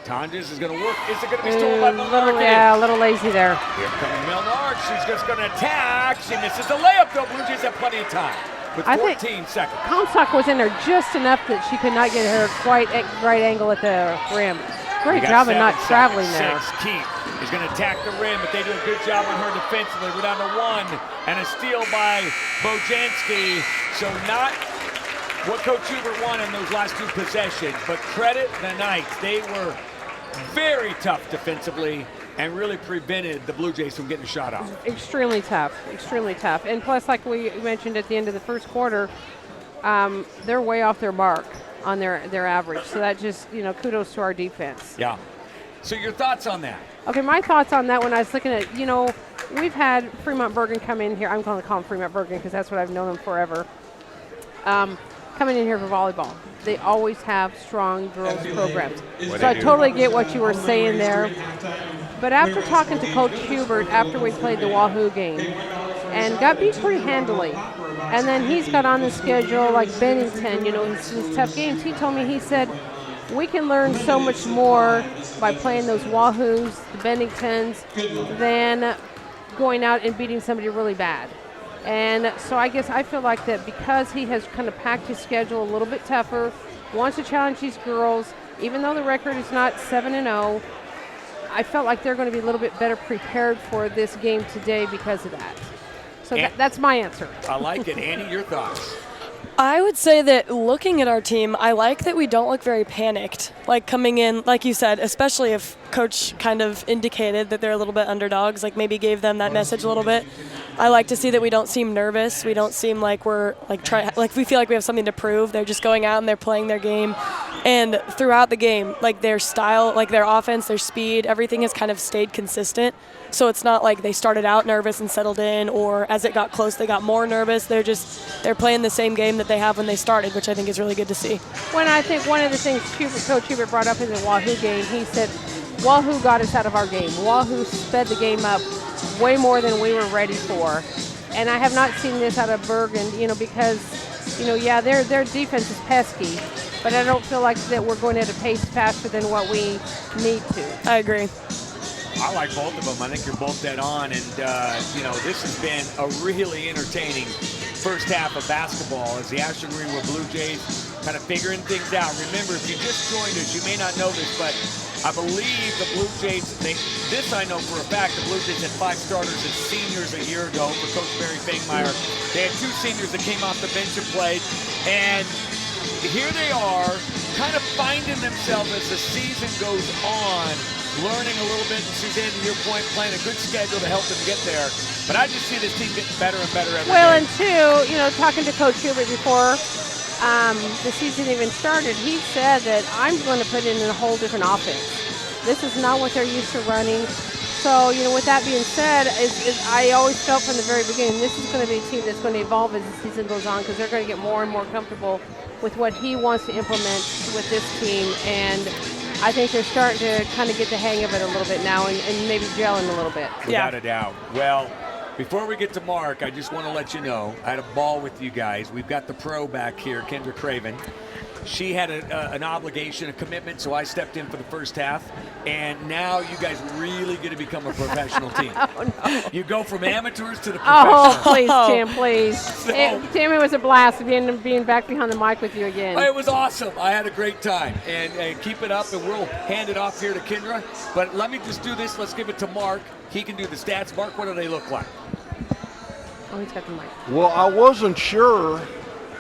Tonjes is going to work. Is it going to be stolen by Milnark? Yeah, a little lazy there. Here comes Milnark. She's just going to attack. She misses the layup, though. Blue Jays have plenty of time with 14 seconds. Comstock was in there just enough that she could not get her quite at right angle at the rim. Great job of not traveling there. Keith is going to attack the rim, but they do a good job on her defensively. We're down to 1, and a steal by Bojanski. So not what Coach Hubert wanted in those last 2 possessions, but credit the Knights. They were very tough defensively and really prevented the Blue Jays from getting a shot off. Extremely tough, extremely tough. And plus, like we mentioned at the end of the first quarter, they're way off their mark on their average. So that just, kudos to our defense. Yeah. So your thoughts on that? Okay, my thoughts on that when I was looking at, we've had Fremont Bergan come in here. I'm going to call him Fremont Bergan because that's what I've known him forever. Coming in here for volleyball. They always have strong girls programs. So I totally get what you were saying there. But after talking to Coach Hubert after we played the Wahoo game and got beat pretty handily, and then he's got on the schedule like Bennington, these tough games, he told me, he said, we can learn so much more by playing those Wahoos, the Benningtons, than going out and beating somebody really bad. And so I guess I feel like that because he has kind of packed his schedule a little bit tougher, wants to challenge these girls, even though the record is not 7-0, I felt like they're going to be a little bit better prepared for this game today because of that. So that's my answer. I like it. Annie, your thoughts? I would say that looking at our team, I like that we don't look very panicked. Like coming in, like you said, especially if Coach kind of indicated that they're a little bit underdogs, like maybe gave them that message a little bit. I like to see that we don't seem nervous. We don't seem like we're like we feel like we have something to prove. They're just going out and they're playing their game. And throughout the game, like their style, like their offense, their speed, everything has kind of stayed consistent. So it's not like they started out nervous and settled in, or as it got close, they got more nervous. They're playing the same game that they have when they started, which I think is really good to see. When I think one of the things Coach Hubert brought up in the Wahoo game, he said, Wahoo got us out of our game. Wahoo sped the game up way more than we were ready for. And I have not seen this out of Bergan, because, yeah, their defense is pesky, but I don't feel like that we're going at a pace faster than what we need to. I agree. I like both of them. I think you're both dead on. And, this has been a really entertaining first half of basketball as the Ashland-Greenwood Blue Jays kind of figuring things out. Remember, if you just joined us, you may not know this, but I believe the Blue Jays, this I know for a fact, the Blue Jays had 5 starters as seniors a year ago for Coach Barry Fangmeyer. They had 2 seniors that came off the bench and played. And here they are, kind of finding themselves as the season goes on, learning a little bit. And Suzanne, to your point, playing a good schedule to help them get there. But I just see this team getting better and better every day. Well, and two, talking to Coach Hubert before the season even started, he said that I'm going to put in a whole different offense. This is not what they're used to running. So, with that being said, I always felt from the very beginning, this is going to be a team that's going to evolve as the season goes on, because they're going to get more and more comfortable with what he wants to implement with this team. And I think they're starting to kind of get the hang of it a little bit now and maybe gelling a little bit. Without a doubt. Well, before we get to Mark, I just want to let you know, I had a ball with you guys. We've got the pro back here, Kendra Craven. She had an obligation, a commitment, so I stepped in for the first half. And now you guys really going to become a professional team. Oh, no. You go from amateurs to the professionals. Oh, please, Tim, please. Tim, it was a blast being back behind the mic with you again. It was awesome. I had a great time. And keep it up, and we'll hand it off here to Kendra. But let me just do this. Let's give it to Mark. He can do the stats. Mark, what do they look like? Oh, he's got the mic. Well, I wasn't sure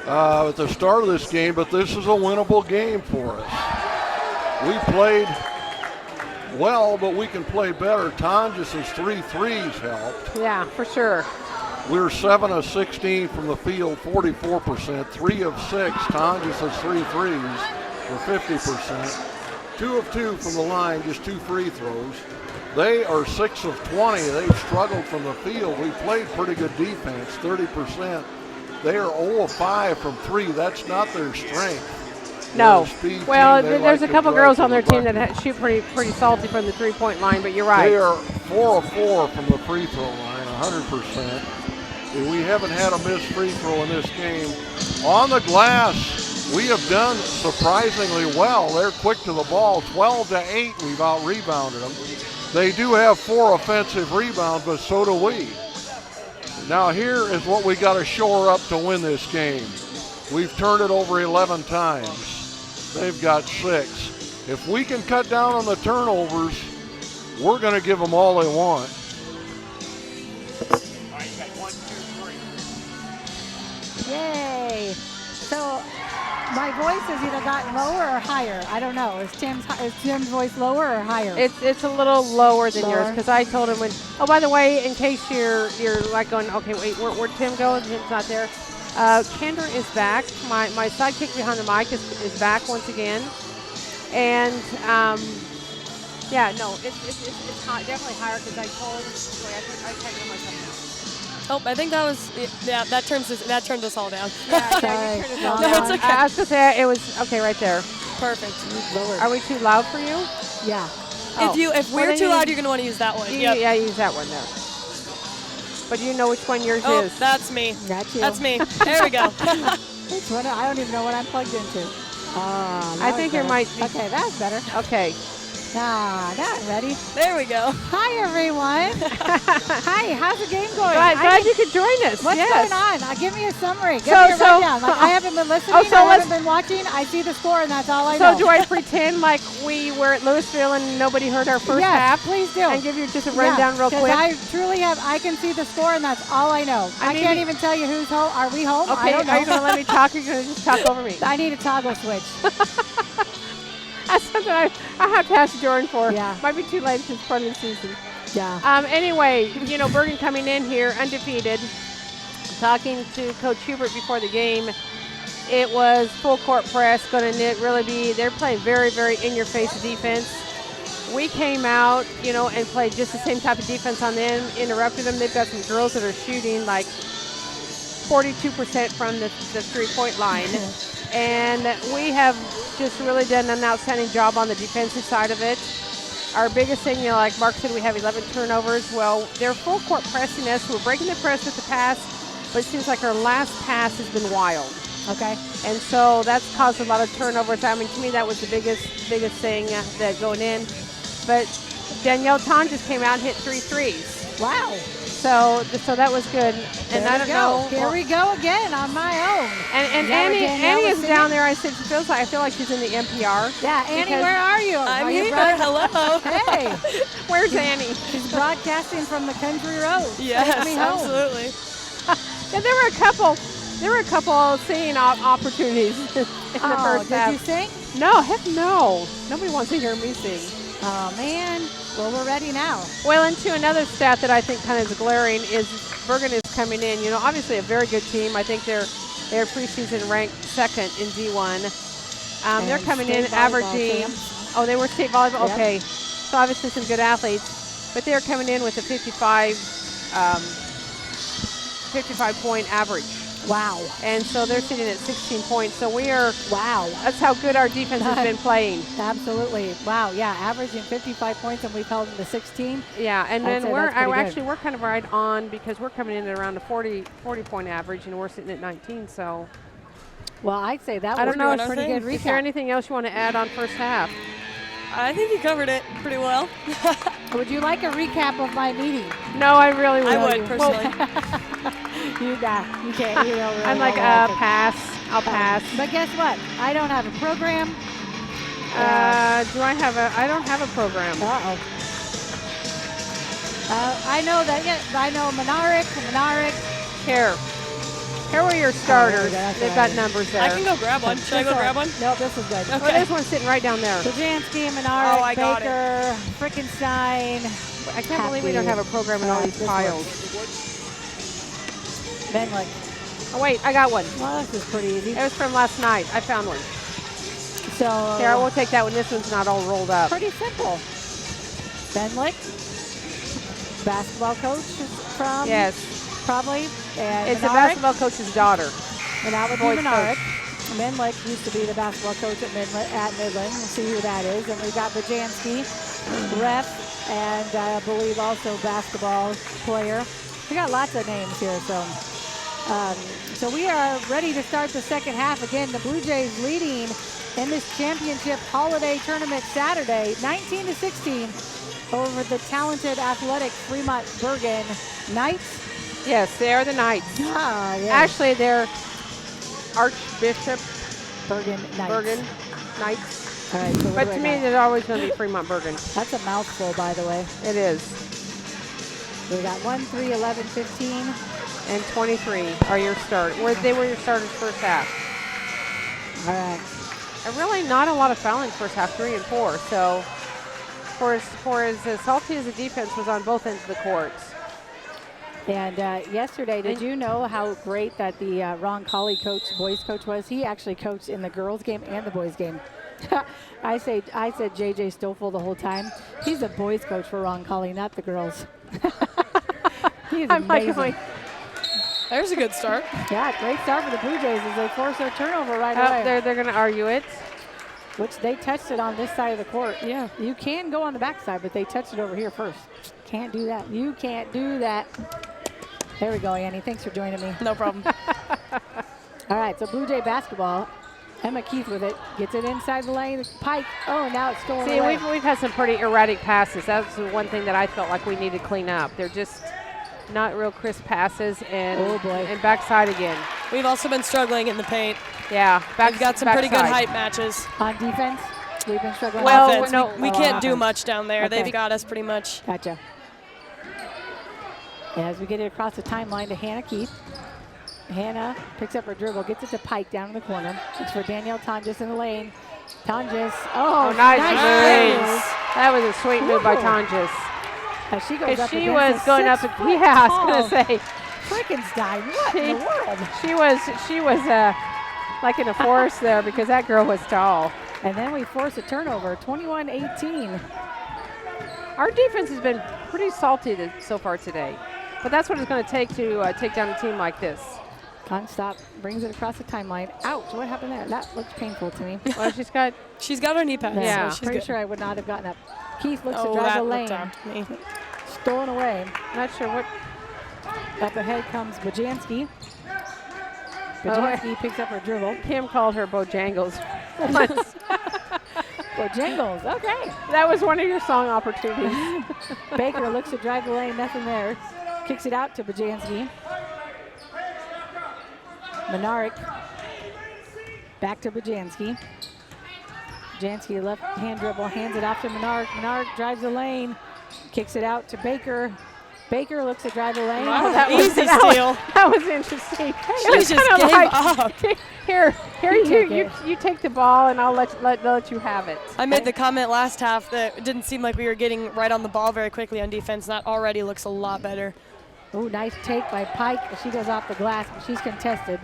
at the start of this game, but this is a winnable game for us. We played well, but we can play better. Tonjes' 3 threes helped. Yeah, for sure. We were 7 of 16 from the field, 44%. 3 of 6, Tonjes' 3 threes for 50%. 2 of 2 from the line, just 2 free throws. They are 6 of 20. They've struggled from the field. We played pretty good defense, 30%. They are 0 of 5 from 3. That's not their strength. No. Well, there's there's a couple girls on their team that shoot pretty salty from the three-point line, but you're right. They are 4 of 4 from the free throw line, 100%. We haven't had a missed free throw in this game. On the glass, we have done surprisingly well. They're quick to the ball. 12 to 8, we've out-rebounded them. They do have 4 offensive rebounds, but so do we. Now here is what we got to shore up to win this game. We've turned it over 11 times. They've got 6. If we can cut down on the turnovers, we're going to give them all they want. All right, you got 1, 2, 3. Yay. So my voice has either gotten lower or higher. I don't know. Is Tim's voice lower or higher? It's a little lower than yours, Lower? because I told him oh, by the way, in case you're like going, okay, wait, where'd Tim go? Tim's not there. Kendra is back. My sidekick behind the mic is back once again. And yeah, no, it's high, definitely higher, because I told I typed on myself. Oh, I think that was, yeah, that turned us all down. Yeah, Sorry. you turned it No, down. No, it's okay. I was going to say, it was, okay, right there. Perfect. Lower. Are we too loud for you? Yeah. Oh. If Well, we're then too you- loud, you're going to want to use that one. Yep. Yeah, use that one there. But you know which one yours Oh, is. that's me. Got you. That's me. There we go. Which one? I don't even know what I'm plugged into. I think your mic. Okay, that's better. Okay. Nah, not ready. There we go. Hi, everyone. Hi, how's the game going? Glad you could join us. What's yes. going on? Give me a summary. Give me a rundown. Like, I haven't been listening. Oh, so I haven't been watching. I see the score, and that's all I know. So do I pretend like we were at Louisville and nobody heard our first half? Please do. And give you just a rundown real quick? I truly have. I can see the score, and that's all I know. I can't even tell you who's home. Are we home? Okay, I don't know. are you going to let me talk, or are you going to just talk over me? I need a toggle switch. That's something I have to ask Jordan for. Yeah. Might be too late since it's part of the season. Yeah. Anyway, Bergan coming in here undefeated. Talking to Coach Hubert before the game, it was full court press. Going to really be. They're playing very, very in-your-face defense. We came out, and played just the same type of defense on them, interrupted them. They've got some girls that are shooting like 42% from the 3-point line. And we have just really done an outstanding job on the defensive side of it. Our biggest thing, like Mark said, we have 11 turnovers. Well, they're full court pressing us. We're breaking the press with the pass, but it seems like our last pass has been wild. Okay. And so that's caused a lot of turnovers. I mean, to me, that was the biggest thing that going in. But Danielle Ton just came out and hit 3 threes. Wow. So that was good. And I don't know. Here we go again on my own. And Annie is down there. I said I feel like she's in the NPR. Yeah, Annie, where are you? I'm you here. Hello. Hey. Where's Annie? She's broadcasting from the country road. Yes, Take me home. absolutely. Yeah, there were a couple singing opportunities in the first half. Did you sing? No, heck no. Nobody wants to hear me sing. Oh, man. Well, we're ready now. Well, and to another stat that I think kind of is glaring is Bergan is coming in. Obviously a very good team. I think they're preseason ranked second in D1. They're coming in averaging. Oh, they were state volleyball. Yep. Okay, so obviously some good athletes, but they're coming in with a 55-point average. Wow. And so they're sitting at 16 points. So we are. Wow. That's how good our defense has been playing. Absolutely. Wow. Yeah. Averaging 55 points, and we've held them to 16. Yeah. And then we're kind of right on because we're coming in at around a 40-point average, and we're sitting at 19. So. Well, I'd say that I was don't know. a pretty good recap. Is there anything else you want to add on first half? I think you covered it pretty well. Would you like a recap of my meeting? No, I really would. I would, personally. You can't. You don't really I'm like, pass. I'll pass. But guess what? I don't have a program. I don't have a program. Uh-oh. I know that, I know Menarek. Here were your starters. that's They've got numbers there. I can go grab one. Should I go grab one? No, this is good. Okay. Well, there's one sitting right down there. Bajanski, Menarek, I got Baker, Frickenstein. I can't believe we don't have a program in all these piles. Benlick. Oh, wait, I got one. Well, this is pretty easy. It was from last night. I found one. So Here, I will take that one. This one's not all rolled up. pretty simple. Benlick, basketball coach from Yes. probably, and It's the Menarek. basketball coach's daughter. And that would be Boys Menarek. Menlick used to be the basketball coach at Midland. We'll see who that is. And we've got Bajanski, ref, and I believe also basketball player. We got lots of names here. So we are ready to start the second half. Again, the Blue Jays leading in this championship holiday tournament Saturday, 19-16 over the talented, athletic Fremont Bergan Knights. Yes, they are the Knights. Ah, yeah. Actually, they're Archbishop Bergan Knights. Bergan Knights. All right, so But to me, they're always going to be Fremont Bergan. that's a mouthful, by the way. It is. We got 1, 3, 11, 15. And 23 are your start. They were your starters first half. All right. And really not a lot of fouling first half, 3 and 4. So for as salty as the defense was on both ends of the court. And yesterday, did you know how great that the Ron Colley boys coach was? He actually coached in the girls game and the boys game. I said JJ Stoffel the whole time. He's the boys coach for Ron Colley, not the girls. He is amazing. There's a good start. Yeah, great start for the Blue Jays as they force their turnover right away. They're going to argue it. Which they touched it on this side of the court. Yeah. You can go on the backside, but they touched it over here first. Can't do that. You can't do that. There we go, Annie. Thanks for joining me. No problem. All right, so Blue Jay basketball. Emma Keith with it. Gets it inside the lane. Pike. Oh, and now it's stolen See, away. we've had some pretty erratic passes. That's the one thing that I felt like we need to clean up. They're just not real crisp passes, and Oh, boy. and backside again. We've also been struggling in the paint. Yeah, We've got some pretty good backside. height matches. On defense, we've been struggling. Well, Offense, no, we can't do offense. much down there. Okay. They've got us pretty much. Gotcha. As we get it across the timeline to Hannah Keith. Hannah picks up her dribble, gets it to Pike down in the corner. It's for Danielle Tonjes in the lane. Tonjes, Oh, nice move. move. That was a sweet move by Woo. Tonjes. As she goes Because up she against was a going up. 6 foot Yeah, I was tall going to say. Frankenstein, what in the world? She was like in a forest there because that girl was tall. And then we force a turnover, 21-18. Our defense has been pretty salty so far today, but that's what it's going to take to take down a team like this. Stop brings it across the timeline. Ouch, what happened there? That looks painful to me. Well, She's got her knee pads. Yeah. So she's Pretty good. sure I would not have gotten up. Keith looks Oh, to drive that the looked lane. up to me. Stolen away. not sure what. Up ahead comes Bajanski. Oh, Bajanski picks up her dribble. Kim called her Bojangles once. Bojangles, okay. That was one of your song opportunities. Baker looks to drive the lane, nothing there. Kicks it out to Bajanski. Minarik back to Bajanski. Bajanski left hand dribble, hands it off to Minarik. Minarik drives the lane, kicks it out to Baker. Baker looks to drive the lane. Wow, that was- easy that steal. That was interesting. It She was just kinda gave up. Here, You you take the ball, and I'll let you have it. I made the comment last half that it didn't seem like we were getting right on the ball very quickly on defense. That already looks a lot better. Oh, nice take by Pike. She goes off the glass, but she's contested.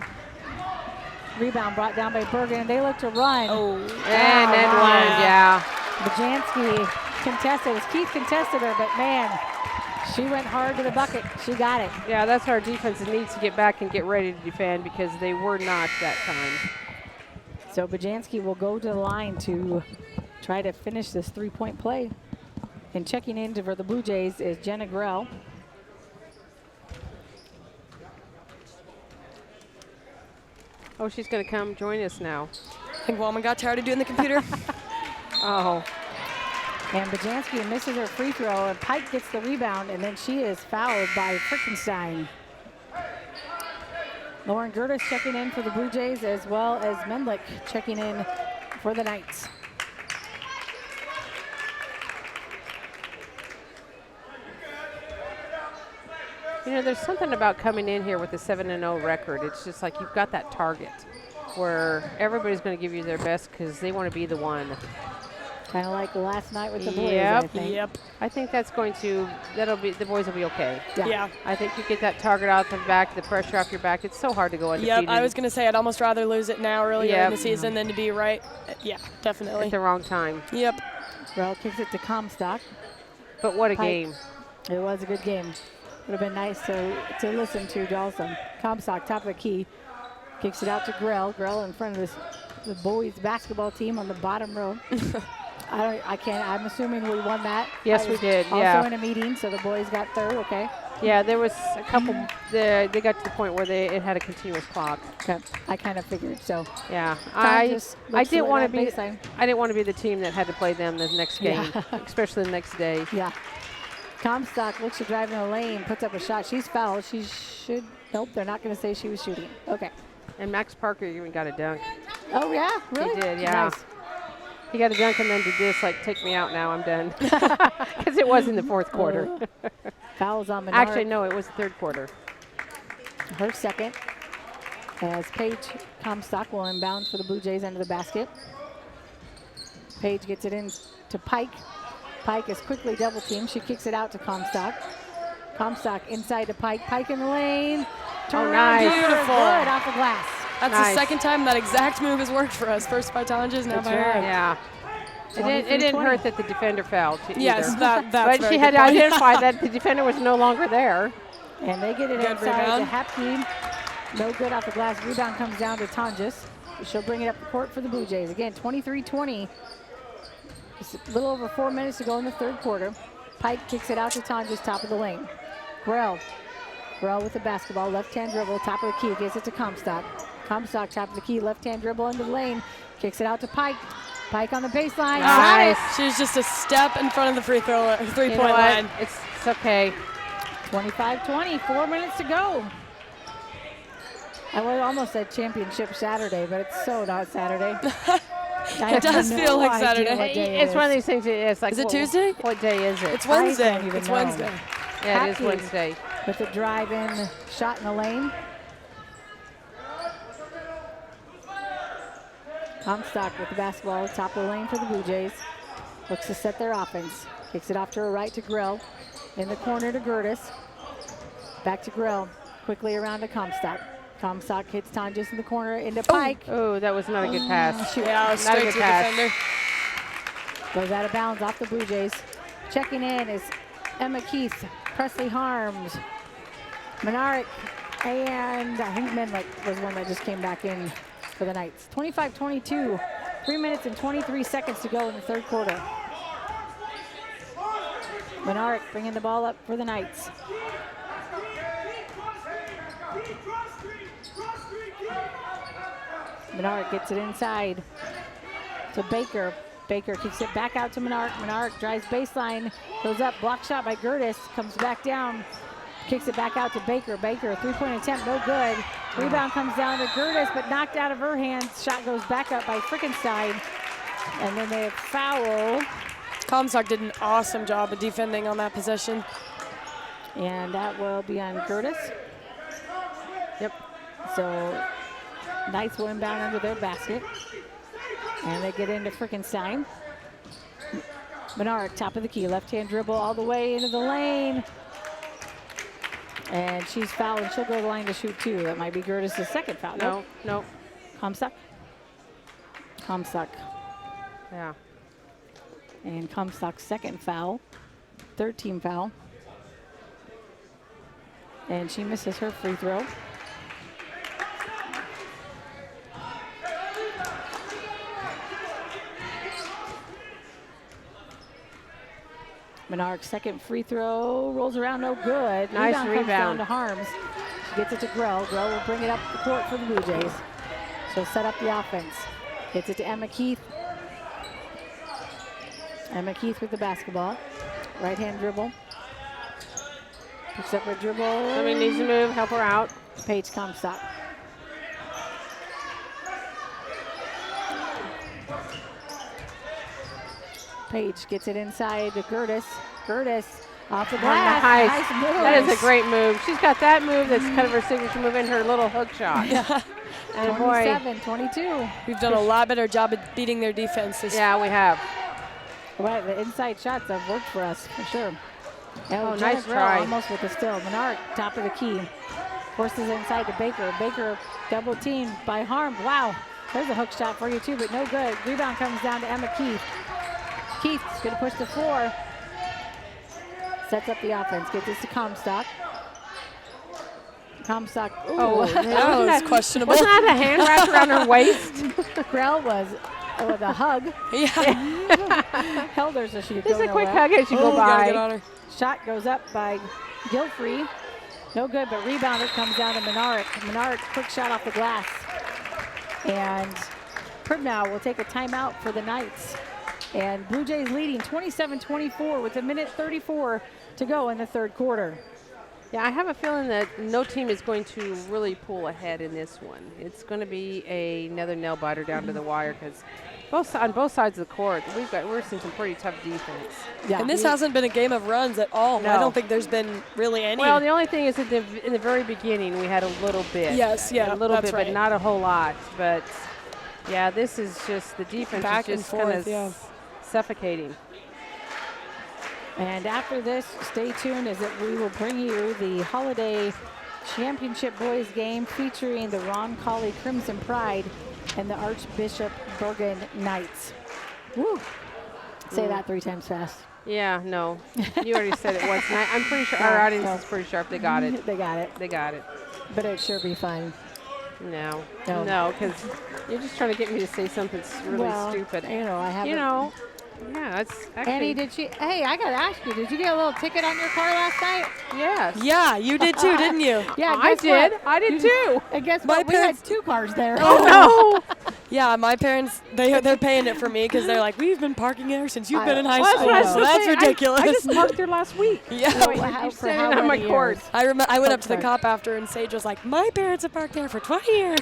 Rebound brought down by Bergan. They look to run. Oh, And then one, yeah. Bajanski contested. As Keith contested her, but man, she went hard to the bucket. She got it. Yeah, that's our defense needs to get back and get ready to defend because they were not that time. So Bajanski will go to the line to try to finish this three-point play. And checking in for the Blue Jays is Jenna Grell. Oh, she's going to come join us now. I think Wallman got tired of doing the computer. Oh, And Bajanski misses her free throw, and Pike gets the rebound, and then she is fouled by Frickenstein. Lauren Gertis checking in for the Blue Jays, as well as Mendlick checking in for the Knights. you know, there's something about coming in here with a 7-0 record. It's just like you've got that target where everybody's going to give you their best because they want to be the one. Kind of like last night with the boys, I Yep. think. Yep. I think that's going to, the boys will be okay. Yeah. I think you get that target out the back, the pressure off your back. It's so hard to go undefeated. Yep. I was going to say I'd almost rather lose it now earlier Yep. in the season than to be right. Yeah, at definitely. the wrong time. Yep. Grell kicks it to Comstock. But what a Pike. game. It was a good game. Would have been nice to listen to also. Comstock, top of the key, kicks it out to Grell. Grell in front of the boys basketball team on the bottom row. I'm assuming we won that. Yes, I we was did, Also yeah. in a meeting, so the boys got third, okay. Yeah, there was a couple, they got to the point where it had a continuous clock. Okay, I kind of figured, so. Yeah, Time I just I looks didn't like want to that be baseline. I didn't want to be the team that had to play them the next game, Yeah. especially the next day. Yeah. Comstock looks to drive in the lane, puts up a shot. She's fouled. She should, nope, they're not going to say she was shooting. Okay. And Max Parker even got a dunk. Oh, yeah, really? He did, yeah. Nice. He got a dunk and then did this, like, take me out now, I'm done. Because it was in the fourth quarter. Fouls on Menard. Actually, no, it was the third quarter. Her second. As Paige Comstock will inbound for the Blue Jays under the basket. Paige gets it in to Pike. Pike is quickly double teamed. She kicks it out to Comstock. Comstock inside to Pike. Pike in the lane. Turn around, nice. Beautiful. Good off the glass. That's Nice. the second time that exact move has worked for us. First by Tonjes, now That's by her. right. Yeah. It didn't 23-20. hurt that the defender fouled Yes, either. that's But very she had good to point. identify that the defender was no longer there. And they get it Good inside rebound. to Hapke. No good off the glass. Rebound comes down to Tonjes. She'll bring it up the court for the Blue Jays. Again, 23-20. Just a little over 4 minutes to go in the third quarter. Pike kicks it out to Tonjes, top of the lane. Grell with the basketball, left-hand dribble, top of the key, gives it to Comstock. Comstock, top of the key, left-hand dribble into the lane. Kicks it out to Pike. Pike on the baseline. Nice. Got it. She was just a step in front of the You three-point know what? line. It's okay. 25-20, 4 minutes to go. I would almost said championship Saturday, but it's so not Saturday. It does feel like Saturday. It's one of these things. It's like, Is it Tuesday? What day is it? It's Wednesday. even It's know. Wednesday. Yeah, it is Happy Wednesday. with the drive-in shot in the lane. Comstock with the basketball, top of the lane for the Blue Jays. Looks to set their offense. Kicks it off to her right to Grill. In the corner to Gertis. Back to Grill. Quickly around to Comstock. Comstock hits Tonjes in the corner into Pike. Oh, that was not a good pass. Shoot. Yeah, Not a straight good to the pass. defender. Goes out of bounds off the Blue Jays. Checking in is Emma Keith, Presley Harms, Menaric, and I think Menlick was one that just came back in for the Knights. 25-22, 3 minutes and 23 seconds to go in the third quarter. Menaric bringing the ball up for the Knights. Menaric gets it inside to Baker. Baker kicks it back out to Menaric. Menaric drives baseline, goes up, block shot by Gertis, comes back down, kicks it back out to Baker. Baker, three-point attempt, no good. Rebound comes down to Gertis, but knocked out of her hands. Shot goes back up by Frickenstein. And then they foul. Comstock did an awesome job of defending on that possession. And that will be on Gertis. Yep. So Knights will inbound under their basket. And they get into Frickenstein. Menard, top of the key, left-hand dribble all the way into the lane. And she's fouled, and she'll go to the line to shoot two. That might be Gertis' second foul. No, no. Comstock. Comstock. Yeah. And Comstock's second foul. Third team foul. And she misses her free throw. Menard's second free throw rolls around, no good. Nice Comes down rebound. to Harms. She gets it to Grell. Grell will bring it up the court for the Blue Jays. She'll set up the offense. Gets it to Emma Keith. Emma Keith with the basketball. Right-hand dribble. Picks up her dribble. Somebody needs to move, help her out. Paige Comstock. Paige gets it inside to Gertis. Gertis off the glass. Nice. Nice move. That is a great move. She's got that move that's kind of her signature move in her little hook shot. Yeah. And boy, 27-22. We've done a lot better job of beating their defenses. yeah, we have. Well, the inside shots have worked for us, for sure. Oh, Jenna nice Grell try. Almost with the steal. Menard, top of the key. Forces inside to Baker. Baker double teamed by Harm. Wow, there's a hook shot for you too, but no good. Rebound comes down to Emma Keith. Keith's gonna push the floor. Sets up the offense. Gets this to Comstock. Comstock. Ooh. Oh, That was questionable. Wasn't that a hand wrap around her waist? Grell was with a hug. Yeah. Held her so she could Just go a quick nowhere. hug as you Oh, go gotta by. get on her. Shot goes up by Gilfrey. No good, but rebounder comes down to Menard. Menard, quick shot off the glass. And Pribnow will take a timeout for the Knights. And Blue Jays leading 27-24 with 1:34 to go in the third quarter. Yeah, I have a feeling that no team is going to really pull ahead in this one. It's going to be another nail biter down to the wire because on both sides of the court, we're seeing some pretty tough defense. Yeah. And this hasn't been a game of runs at all. No. I don't think there's been really any. Well, the only thing is that in the very beginning we had a little bit. Yes, yeah, a little that's bit, right. but not a whole lot. But yeah, this is just the defense Back is and just kind forth, yeah. of suffocating. And after this, stay tuned as we will bring you the Holiday Championship Boys game featuring the Ron Colley Crimson Pride and the Archbishop Bergan Knights. Woo! Say that 3 times fast. Yeah, no, you already said it once. And I'm pretty sure our audience is pretty sharp. They got it. They got it. They got it. But it'd sure be fun. No, No. no, because you're just trying to get me to say something really Well, stupid. You know, I have You know, Yeah, that's Annie, actually. hey, I got to ask you, did you get a little ticket on your car last night? Yes. Yeah, you did too, didn't you? Yeah, I guess what? did. I did too. And guess My what? We had parents- 2 cars there. Oh no. Yeah, my parents, they're paying it for me because they're like, we've been parking there since you've been in high Well, school. that's what I was So gonna that's say. ridiculous. I just parked there last week. Yeah. So You're for sitting how on my many court. years? I went up to the Okay. cop after, and Sage was like, my parents have parked there for 20 years.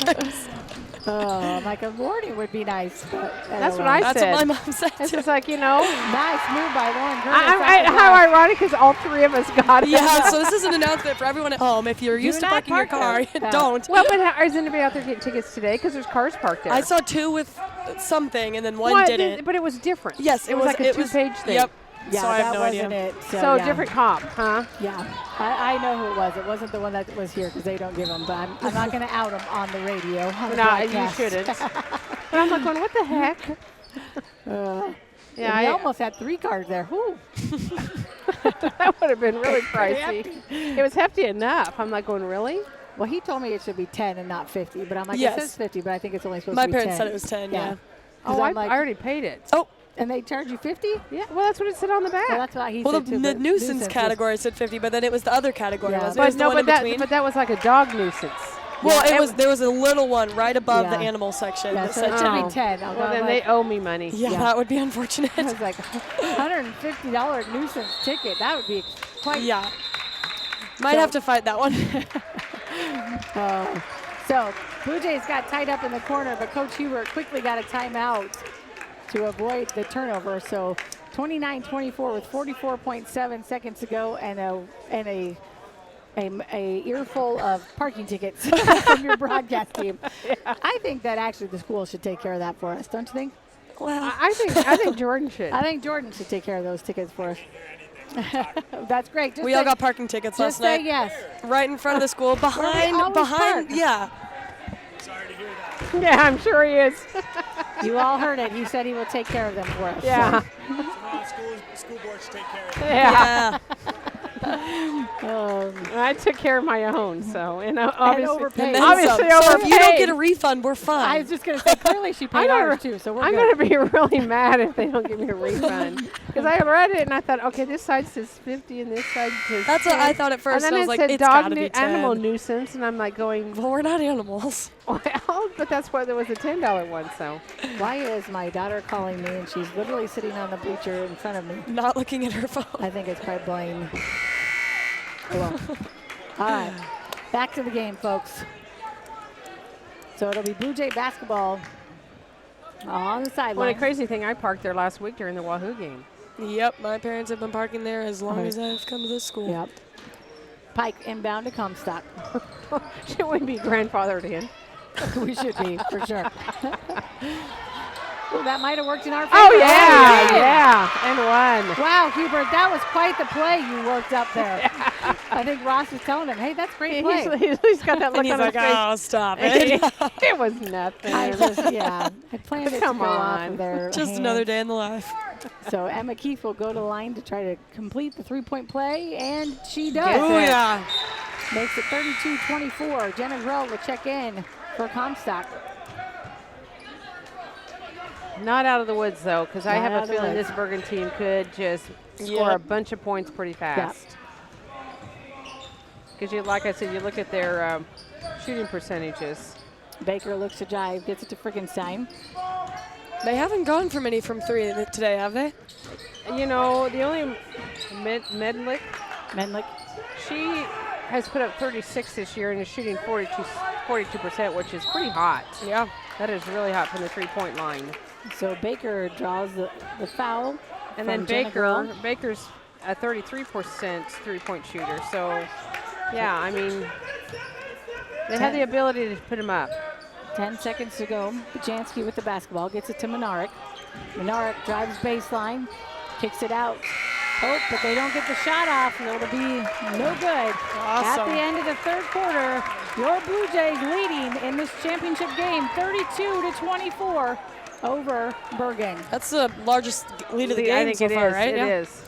Oh, like a warning would be nice. But That's what anyway. I That's said. what my mom said It's too. just like, Nice move by Lauren Curtis. how ironic is all 3 of us got it. Yeah, so this is an announcement for everyone at home. If you're used to not parking your park car, there. don't. Well, but is anybody out there getting tickets today? Because there's cars parked there. I saw 2 with something, and then one What? didn't. But it was different. Yes, it was like a 2-page thing. Yep. Yeah, so I have that no wasn't idea. it. So yeah. a different cop, huh? Yeah, I know who it was. It wasn't the one that was here because they don't give them. But I'm not going to out them on the radio. On the No, you broadcast. shouldn't. But I'm like going, what the heck? Yeah, Yeah, we I almost had 3 cars there. Whew. that would have been really pricey. It was hefty enough. I'm like going, really? Well, he told me it should be 10 and not 50, but I'm like, Yes. it says 50, but I think it's only supposed My to be 10. parents said it was 10, yeah. Oh, I'm like, I already paid it. Oh, and they charge you 50? Yeah, well, that's what it said on the back. Well, that's what he well, said the, too. the but nuisance is- category said 50, but then it was the other category, Yeah. wasn't it? It was but the no, one but in between. that was like a dog nuisance. Well, Yeah, there was a little one right above the Yeah. animal section Yeah, that so said it should 10. be 10. I'll Well, go then like, they owe me money. Yeah, Yeah. that would be unfortunate. I was like, $150 nuisance ticket. That would be quite. Yeah. Might So- have to fight that one. So Blue Jays got tied up in the corner, but Coach Hubert quickly got a timeout to avoid the turnover. So 29-24 with 44.7 seconds to go, and a earful of parking tickets from your broadcast team. Yeah. I think that actually the school should take care of that for us, don't you think? Well, I think Jordan should. I think Jordan should take care of those tickets for us. That's great. Just we all say- got parking tickets Just last say night. yes. Right in front of the school, behind, always park. yeah. Yeah, I'm sure he is. You all heard it. He said he will take care of them for us. Yeah. School board should take care of it. Yeah. Yeah. I took care of my own, so obviously, overpaid. And then obviously some. So if you don't overpaid. get a refund, we're fine. I was just going to say, clearly she paid ours too, so we're I'm good. going to be really mad if they don't give me a refund. Because I read it and I thought, okay, this side says 50 and this side says That's what 10. I thought at first. And then I was it like, said it's dog gotta be 10. animal nuisance, and I'm like going, Well, we're not animals. well, but that's why there was a $10 one, so. Why is my daughter calling me and she's literally sitting on the bleacher in front of me? Not looking at her phone. I think it's probably Blaine. Well, all right, back to the game, folks. So it'll be Blue Jay basketball on the Well, sideline. the crazy thing, I parked there last week during the Wahoo game. Yep, my parents have been parking there as long as I've come to this school. Yep. Pike inbound to Comstock. Should we be grandfathered in? We should be, for sure. Well, that might have worked in our favor. Oh, yeah, and one. Wow, Hubert, that was quite the play you worked up there. I think Ross was telling him, hey, that's great play. He's got that look And he's on like, his face. oh, stop it. It was nothing. I just, yeah. I planned it Come to go off on. of their Just hands. another day in the life. So Emma Keefe will go to the line to try to complete the three-point play, and she does. Gets Oh, it. yeah. Makes it 32-24. Jenna Grell will check in for Comstock. Not out of the woods, though, because I Not out have of a the feeling woods. this Bergan team could just score Yep. a bunch of points pretty fast. Because, like I said, you look at their shooting percentages. Baker looks to drive, gets it to Frickenstein. They haven't gone for many from 3 today, have they? You know, the only Medlick, Menlick. she has put up 36 this year and is shooting 42%, which is pretty hot. Yeah. That is really hot from the three-point line. So Baker draws the foul. And then from Jenna Grell. Baker's a 33% three-point shooter. So, yeah, I mean, they have the ability to put him up. 10 seconds to go. Bajanski with the basketball, gets it to Minarik. Minarik drives baseline, kicks it out. Oh, but they don't get the shot off, and it'll be no good. At Awesome. the end of the third quarter, your Blue Jays leading in this championship game, 32-24 over Bergan. That's the largest lead of the I game think so it far, is. right? It Yeah. is.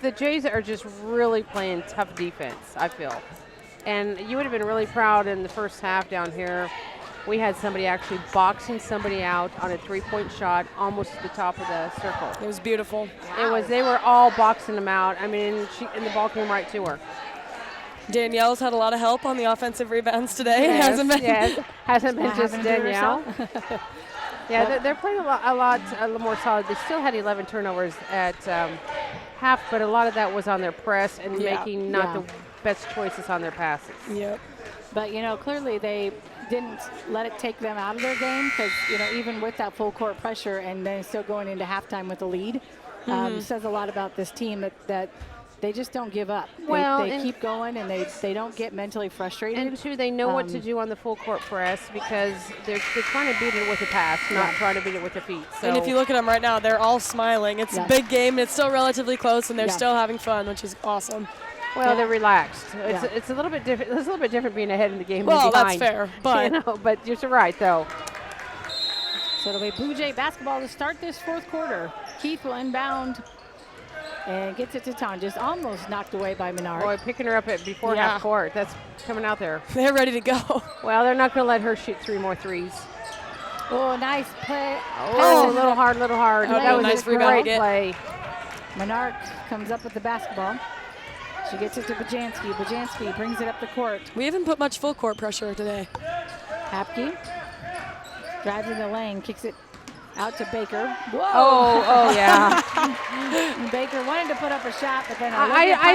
The Jays are just really playing tough defense, I feel. And you would have been really proud in the first half down here we had somebody actually boxing somebody out on a three-point shot almost at the top of the circle. It was beautiful. They were all boxing them out. I mean, and the ball came right to her. Danielle's had a lot of help on the offensive rebounds today. Yes, Hasn't been. yes. Hasn't been just having to do it Danielle. herself. Yeah, they're playing a lot more solid. They still had 11 turnovers at half, but a lot of that was on their press and making not the best choices on their passes. Yep. But, you know, clearly they didn't let it take them out of their game because, you know, even with that full court pressure and then still going into halftime with a lead, says a lot about this team that they just don't give up. Well, they keep going and they don't get mentally frustrated. And two, they know what to do on the full court press because they're trying to beat it with a pass, not trying to beat it with their feet. So And if you look at them right now, they're all smiling. It's a big game. It's still relatively close, and they're still having fun, which is awesome. well, they're relaxed. It's a little bit different. It's a little bit different being ahead in the game Well, than behind. that's fair, but you know, but you're right though. So it'll be Blue Jay basketball to start this fourth quarter. Keith will inbound and gets it to Tonjes, almost knocked away by Menard. Boy, picking her up before half court. That's coming out there. they're ready to go. Well, they're not going to let her shoot 3 more threes. Oh, nice play. Oh, a little hard. That was nice a rebound. great play. Menard comes up with the basketball. She gets it to Bajanski. Bajanski brings it up the court. We haven't put much full court pressure today. Hapke drives in the lane, kicks it out to Baker. Whoa! Oh, yeah. Baker wanted to put up a shot, but then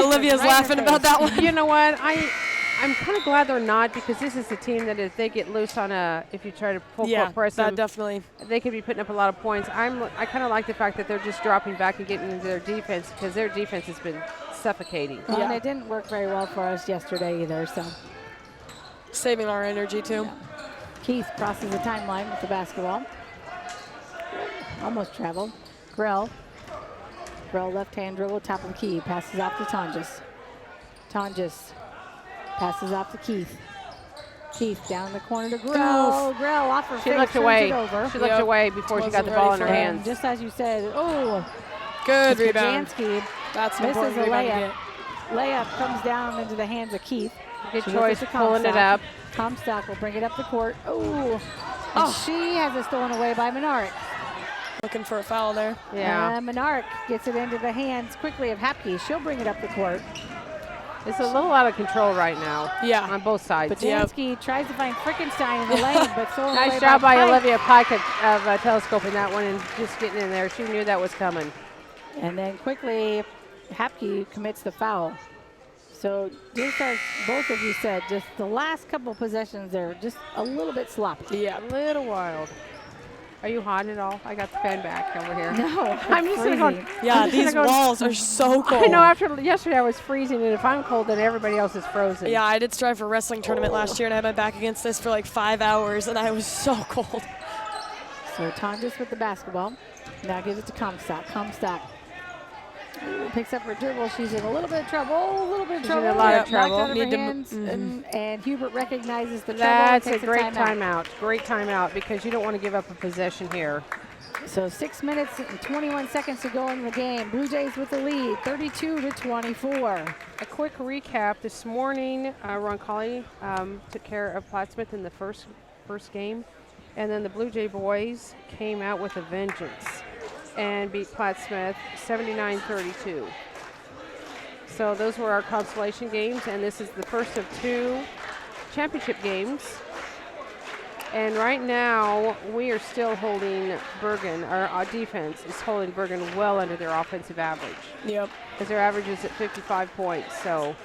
Olivia's laughing about that one. You know what? I'm kind of glad they're not because this is a team that if they get loose on if you try to full court press them, definitely. they could be putting up a lot of points. I kind of like the fact that they're just dropping back and getting into their defense because their defense has been suffocating. Well, and it didn't work very well for us yesterday either, so. Saving our energy, too. Yeah. Keith crosses the timeline with the basketball. Almost traveled. Grell left hand dribble, top of the key, passes off to Tonjes. Tonjes passes off to Keith. Keith down in the corner to Grell. Grell off her She face, looked turns away. it over. She looked away before she got the ball in her ready for hands. Just as you said, Good rebound. Bajanski That's an misses important a rebound to layup. get. Layup comes down into the hands of Keith. Good She choice, gets it to pulling it Comstock. up. Comstock will bring it up the court. And she has it stolen away by Menard. Looking for a foul there. Yeah. Menard gets it into the hands quickly of Hapke. She'll bring it up the court. It's a little out of control right now. Yeah. On both sides. Bajanski tries to find Frickenstein in the lane, but stolen away Nice job by Pike. Olivia Pike of telescoping that one and just getting in there. She knew that was coming. And then quickly, Hapke commits the foul. So just as both of you said, just the last couple possessions there, just a little bit sloppy. Yeah. A little wild. Are you hot at all? I got the fan back over here. No, I'm just gonna go. Yeah, I'm just these gonna go- walls are so cold. I know. After yesterday, I was freezing, and if I'm cold, then everybody else is frozen. Yeah, I did strive for a wrestling tournament last year, and I had my back against this for like 5 hours, and I was so cold. So Tonjes with the basketball. Now gives it to Comstock. Comstock picks up her dribble. She's in a little bit of trouble. A little bit of She's trouble. in a lot of Knocked trouble. out of her Need to hands, and Hubert recognizes the That's trouble. a great timeout. Great timeout because you don't want to give up a possession here. So 6 minutes and 21 seconds to go in the game. Blue Jays with the lead, 32-24. A quick recap. This morning, Roncalli took care of Plattsmouth in the first game, and then the Blue Jay boys came out with a vengeance and beat Plattsmouth 79-32. So those were our consolation games, and this is the first of 2 championship games. And right now, we are still holding Bergan. Our defense is holding Bergan well under their offensive average. Yep. Because their average is at 55 points, so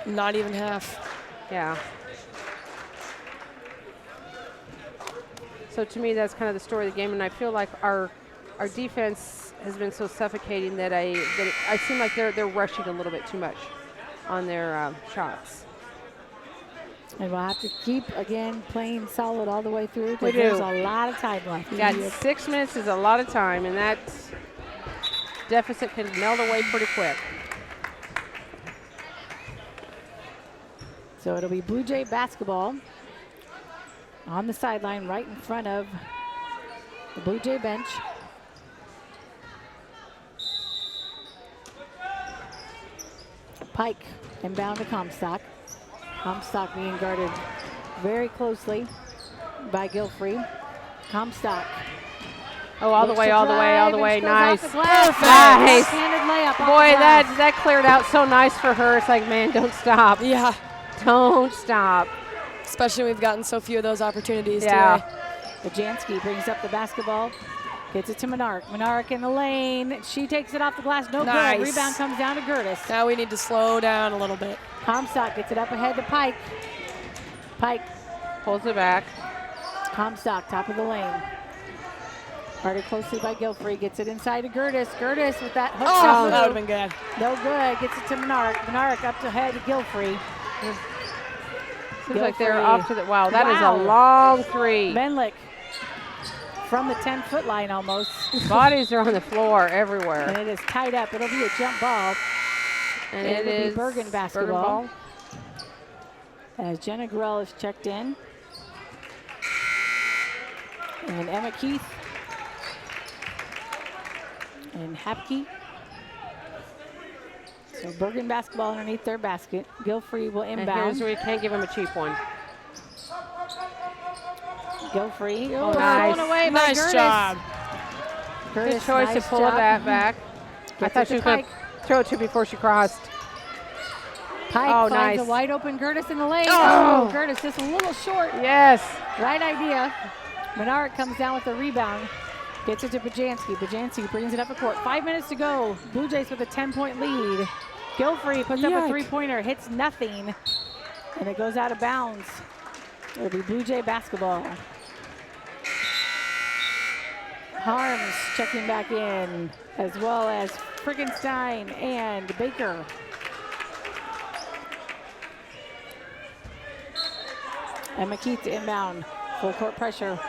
Not even half. yeah. So to me, that's kind of the story of the game, and I feel like our defense has been so suffocating that I seem like they're rushing a little bit too much on their shots. And we'll have to keep, again, playing solid all the way through We because do. there's a lot of time left. We got 6 minutes is a lot of time, and that deficit can melt away pretty quick. So it'll be Blue Jay basketball on the sideline right in front of the Blue Jay bench. Pike inbound to Comstock. Comstock being guarded very closely by Gilfrey. Comstock. Oh, all the way, all the way, all the way. Nice. Nice. Handed layup. Boy, that cleared out so nice for her. It's like, man, don't stop. Yeah. Don't stop. Especially we've gotten so few of those opportunities Yeah. today. Bajanski brings up the basketball. Gets it to Menark. Menark in the lane. She takes it off the glass. No Nice. good. Rebound comes down to Gertis. Now we need to slow down a little bit. Comstock gets it up ahead to Pike. Pike. Pulls it back. Comstock, top of the lane. Guarded closely by Gilfrey. Gets it inside to Gertis. Gertis with that hook shot Oh, move. that would have been good. No good. Gets it to Menark. Menark up to head to Gilfrey. Seems like they're Gilfrey. off to the, wow, that is Wow. a long three. Menlick from the 10-foot line almost. Bodies are on the floor And everywhere. it is tied up. It'll be a jump ball. And It'll it be is Bergan basketball. ball. As Jenna Grell is checked in. And Emma Keith. And Hapke. So Bergan basketball underneath their basket. Gilfrey will And inbound. here's where you can't give him a cheap one. Gilfrey. Oh, thrown nice. away by Nice Gertis. job. Good Gertis, choice nice to pull job. that back. I Gets thought it she to was going Pike. to throw it to before she crossed. Pike Oh, finds nice. a wide open Gertis in the lane. Oh. Gertis just a little short. Yes. Right idea. Menard comes down with the rebound. Gets it to Bajanski. Bajanski brings it up the court. 5 minutes to go. Blue Jays with a 10-point lead. Gilfrey puts up a Yuck. three-pointer, hits nothing, and it goes out of bounds. It'll be Blue Jay basketball. Harms checking back in, as well as Frickenstein and Baker. And McKeith to inbound. Full court pressure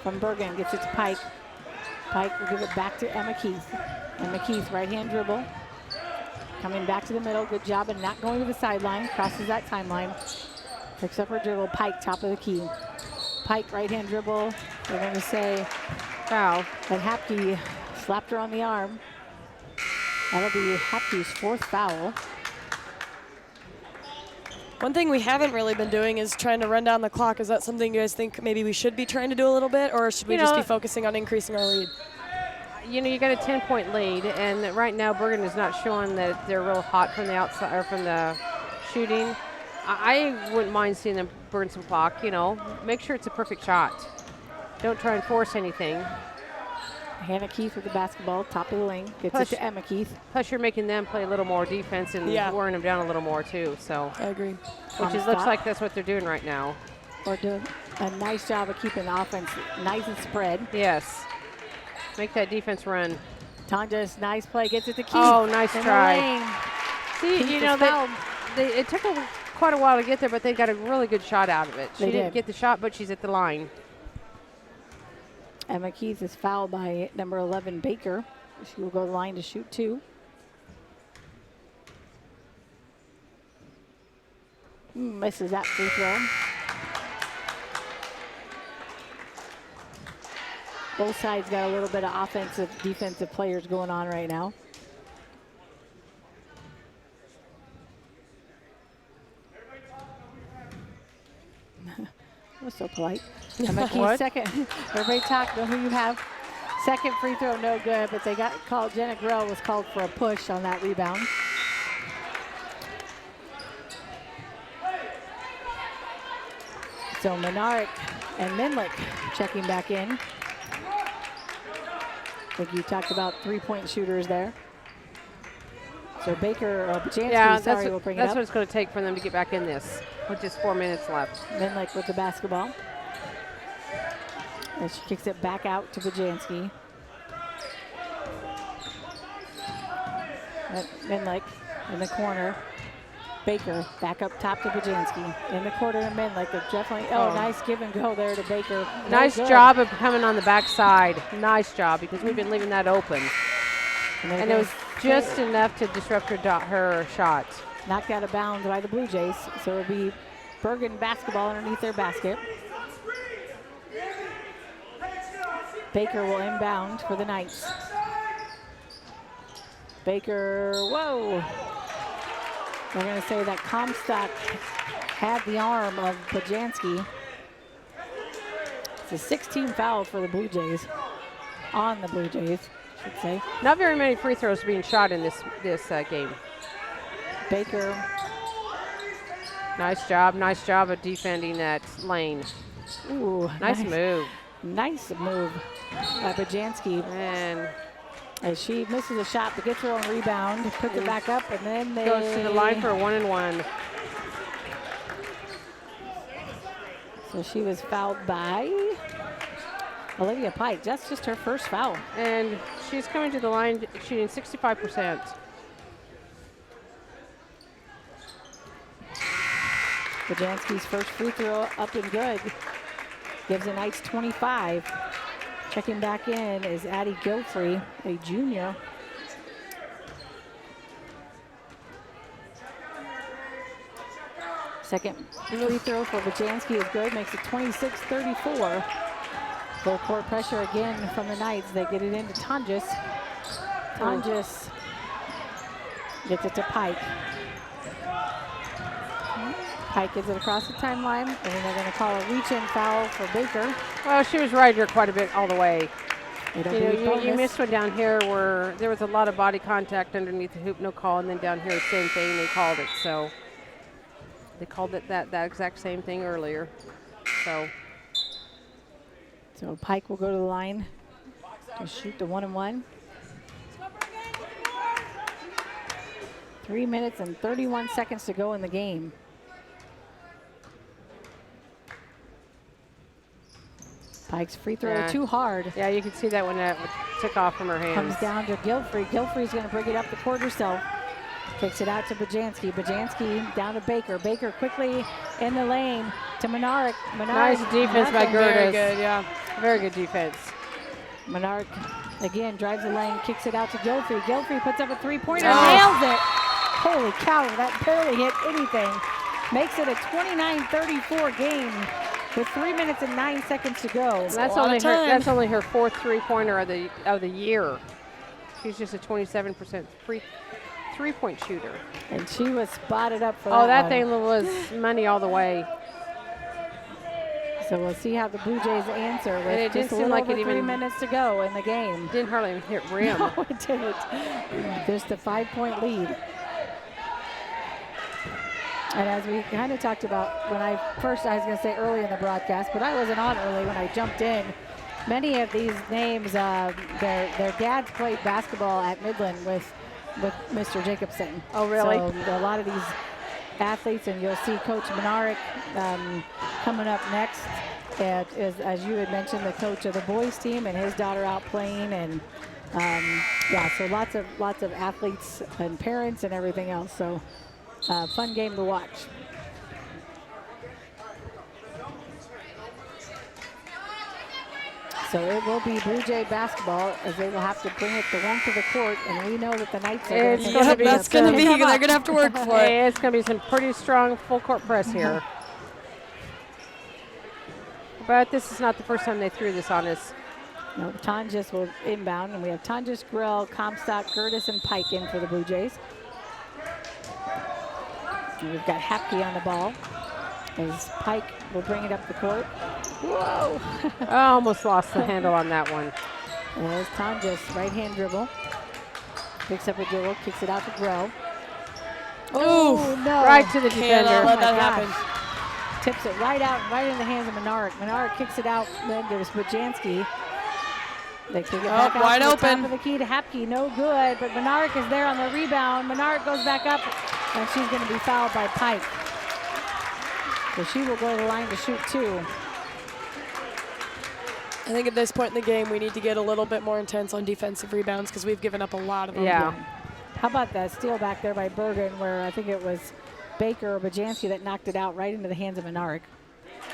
from Bergan. Gets it to Pike. Pike will give it back to Emma Keith. And McKeith, right-hand dribble. Coming back to the middle. Good job and not going to the sideline. Crosses that timeline. Picks up her dribble. Pike, top of the key. Pike, right-hand dribble. They're going to say foul. And Hapke slapped her on the arm. That'll be Hapke's fourth foul. One thing we haven't really been doing is trying to run down the clock. Is that something you guys think maybe we should be trying to do a little bit, or should we just be focusing on increasing our lead? You know, you got a 10-point lead, and right now Bergan is not showing that they're real hot from the outside or from the shooting. I wouldn't mind seeing them burn some clock. You know, make sure it's a perfect shot. Don't try and force anything. Hannah Keith with the basketball, top of the lane, gets it to Emma Keith. Plus, you're making them play a little more defense and wearing them down a little more too. So I agree. Which is, looks like that's what they're doing right now. Or doing a nice job of keeping the offense nice and spread. Yes. Make that defense run. Tonja's nice play, gets it to Keith. Oh, nice in the try. lane. See, Keith you is know, fouled. it took quite a while to get there, but they got a really good shot out of it. She They didn't did. get the shot, but she's at the line. Emma Keith is fouled by number 11, Baker. She will go to the line to shoot two. Misses that free throw. Both sides got a little bit of offensive, defensive players going on right now. That was so polite. Emma Keith second. Everybody talk, know who you have. Second free throw, no good, but they got called. Jenna Grell was called for a push on that rebound. So Menard and Minlick checking back in. I think you talked about three-point shooters there. So Baker, or Bajanski, will bring it up. That's what it's going to take for them to get back in this, with just 4 minutes left. Minlick with the basketball. And she kicks it back out to Bajanski. Minlick in the corner. Baker back up top to Bajanski. In the corner to Minlick. Definitely, nice give and go there to Baker. Nice job of coming on the backside. Nice job, because we've been leaving that open. And it was just enough to disrupt her shot. Knocked out of bounds by the Blue Jays. So it'll be Bergan basketball underneath their basket. Baker will inbound for the Knights. Baker, whoa. We're going to say that Comstock had the arm of Bajanski. It's a 16 foul for the Blue Jays. On the Blue Jays, I should say. Not very many free throws being shot in this game. Baker. Nice job of defending that lane. Ooh, Nice move. Nice move by Bajanski. And as she misses a shot, but gets her own rebound, puts it back up, and then they goes to the line for a 1-and-1. So she was fouled by Olivia Pike. That's just her first foul. And she's coming to the line shooting 65%. Bajanski's first free throw up and good. Gives a nice 25. Checking back in is Addie Gilfrey, a junior. Second free throw for Bajanski is good, makes it 26-34. Full court pressure again from the Knights. They get it into Tonjes. Tonjes gets it to Pike. Pike gets it across the timeline, and then they're going to call a reach-in foul for Baker. Well, she was riding her quite a bit all the way. You You missed one down here where there was a lot of body contact underneath the hoop, no call, and then down here, same thing, they called it. So they called it that exact same thing earlier. So Pike will go to the line to shoot the 1-and-1. 3 minutes and 31 seconds to go in the game. Pike's free throw too hard. Yeah, you can see that when that took off from her hands. Comes down to Gilfrey. Gilfrey's going to bring it up the court herself. Kicks it out to Bajanski. Bajanski down to Baker. Baker quickly in the lane to Menard. Nice defense by Gertis. Very good, yeah. Very good defense. Menard again drives the lane, kicks it out to Gilfrey. Gilfrey puts up a three-pointer, nails it. Holy cow, that barely hit anything. Makes it a 29-34 game with 3 minutes and 9 seconds to go. That's only her fourth three-pointer of the year. She's just a 27% three-point shooter. And she was spotted up for that. Oh, that one. thing was money all the way. So we'll see how the Blue Jays answer with And it didn't just a seem little like over it 3 even minutes to go in the game. Didn't hardly even hit rim. No, it didn't. Just a 5-point lead. And as we kind of talked about when I was going to say early in the broadcast, but I wasn't on early when I jumped in. Many of these names, their dads played basketball at Midland with Mr. Jacobson. Oh, really? So a lot of these athletes, and you'll see Coach Menarick coming up next. As you had mentioned, the coach of the boys team and his daughter out playing, and so lots of athletes and parents and everything else. So fun game to watch. So it will be Blue Jay basketball as they will have to bring it the length of the court, and we know that the Knights are It's going gonna to be That's going to be, they're going to have to work for it. It's going to be some pretty strong full court press here. But this is not the first time they threw this on us. No, Tonjes will inbound, and we have Tonjes, Grell, Comstock, Gertis, and Pike in for the Blue Jays. And we've got Hapke on the ball as Pike will bring it up the court. Whoa! I almost lost the handle on that one. There's Tonjes, right-hand dribble. Picks up a dribble, kicks it out to Grell. Oh, no. Right to the defender. Can't let Oh, that my happen. gosh. Tips it right out, right in the hands of Menard. Menard kicks it out, then there's Bajanski. They kick it back out wide to the open. top of the key to Hapke, no good, but Menard is there on the rebound. Menard goes back up, and she's going to be fouled by Pike. So she will go to the line to shoot two. I think at this point in the game, we need to get a little bit more intense on defensive rebounds because we've given up a lot of them. Yeah. How about that steal back there by Bergan, where I think it was Baker or Bajanski that knocked it out right into the hands of Menard.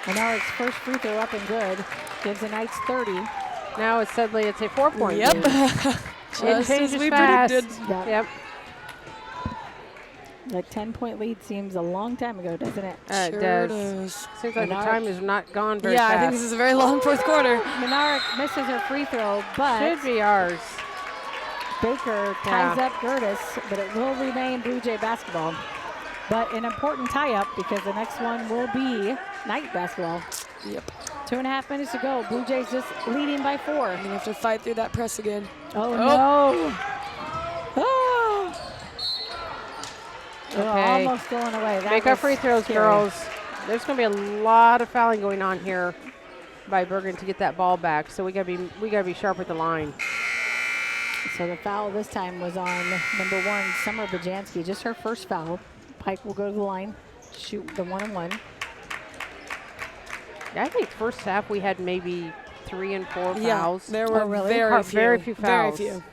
Menard's first free throw up and good. Gives the Knights 30. Now it's suddenly it's a 4-point Yep. game. Just as changes we fast. predicted. Yep. That 10-point lead seems a long time ago, doesn't it? It Sure does. does. Seems like the Menard. time has not gone very Yeah, fast. I think this is a very long fourth quarter. Menard misses her free throw, but Should be ours. Baker ties up Gertis, but it will remain Blue Jay basketball. But an important tie-up because the next one will be Knight basketball. Yep. 2.5 minutes to go. Blue Jays just leading by 4. You have to fight through that press again. Oh, no. Oh. Okay. Almost going away. That Make our was free throws, scary. girls. There's going to be a lot of fouling going on here by Bergan to get that ball back. So we got to be sharp at the line. So the foul this time was on number 1, Summer Bajanski. Just her first foul. Pike will go to the line, shoot the 1-on-1. I think first half we had maybe 3 and 4 fouls. There were really? Very few fouls. Very few.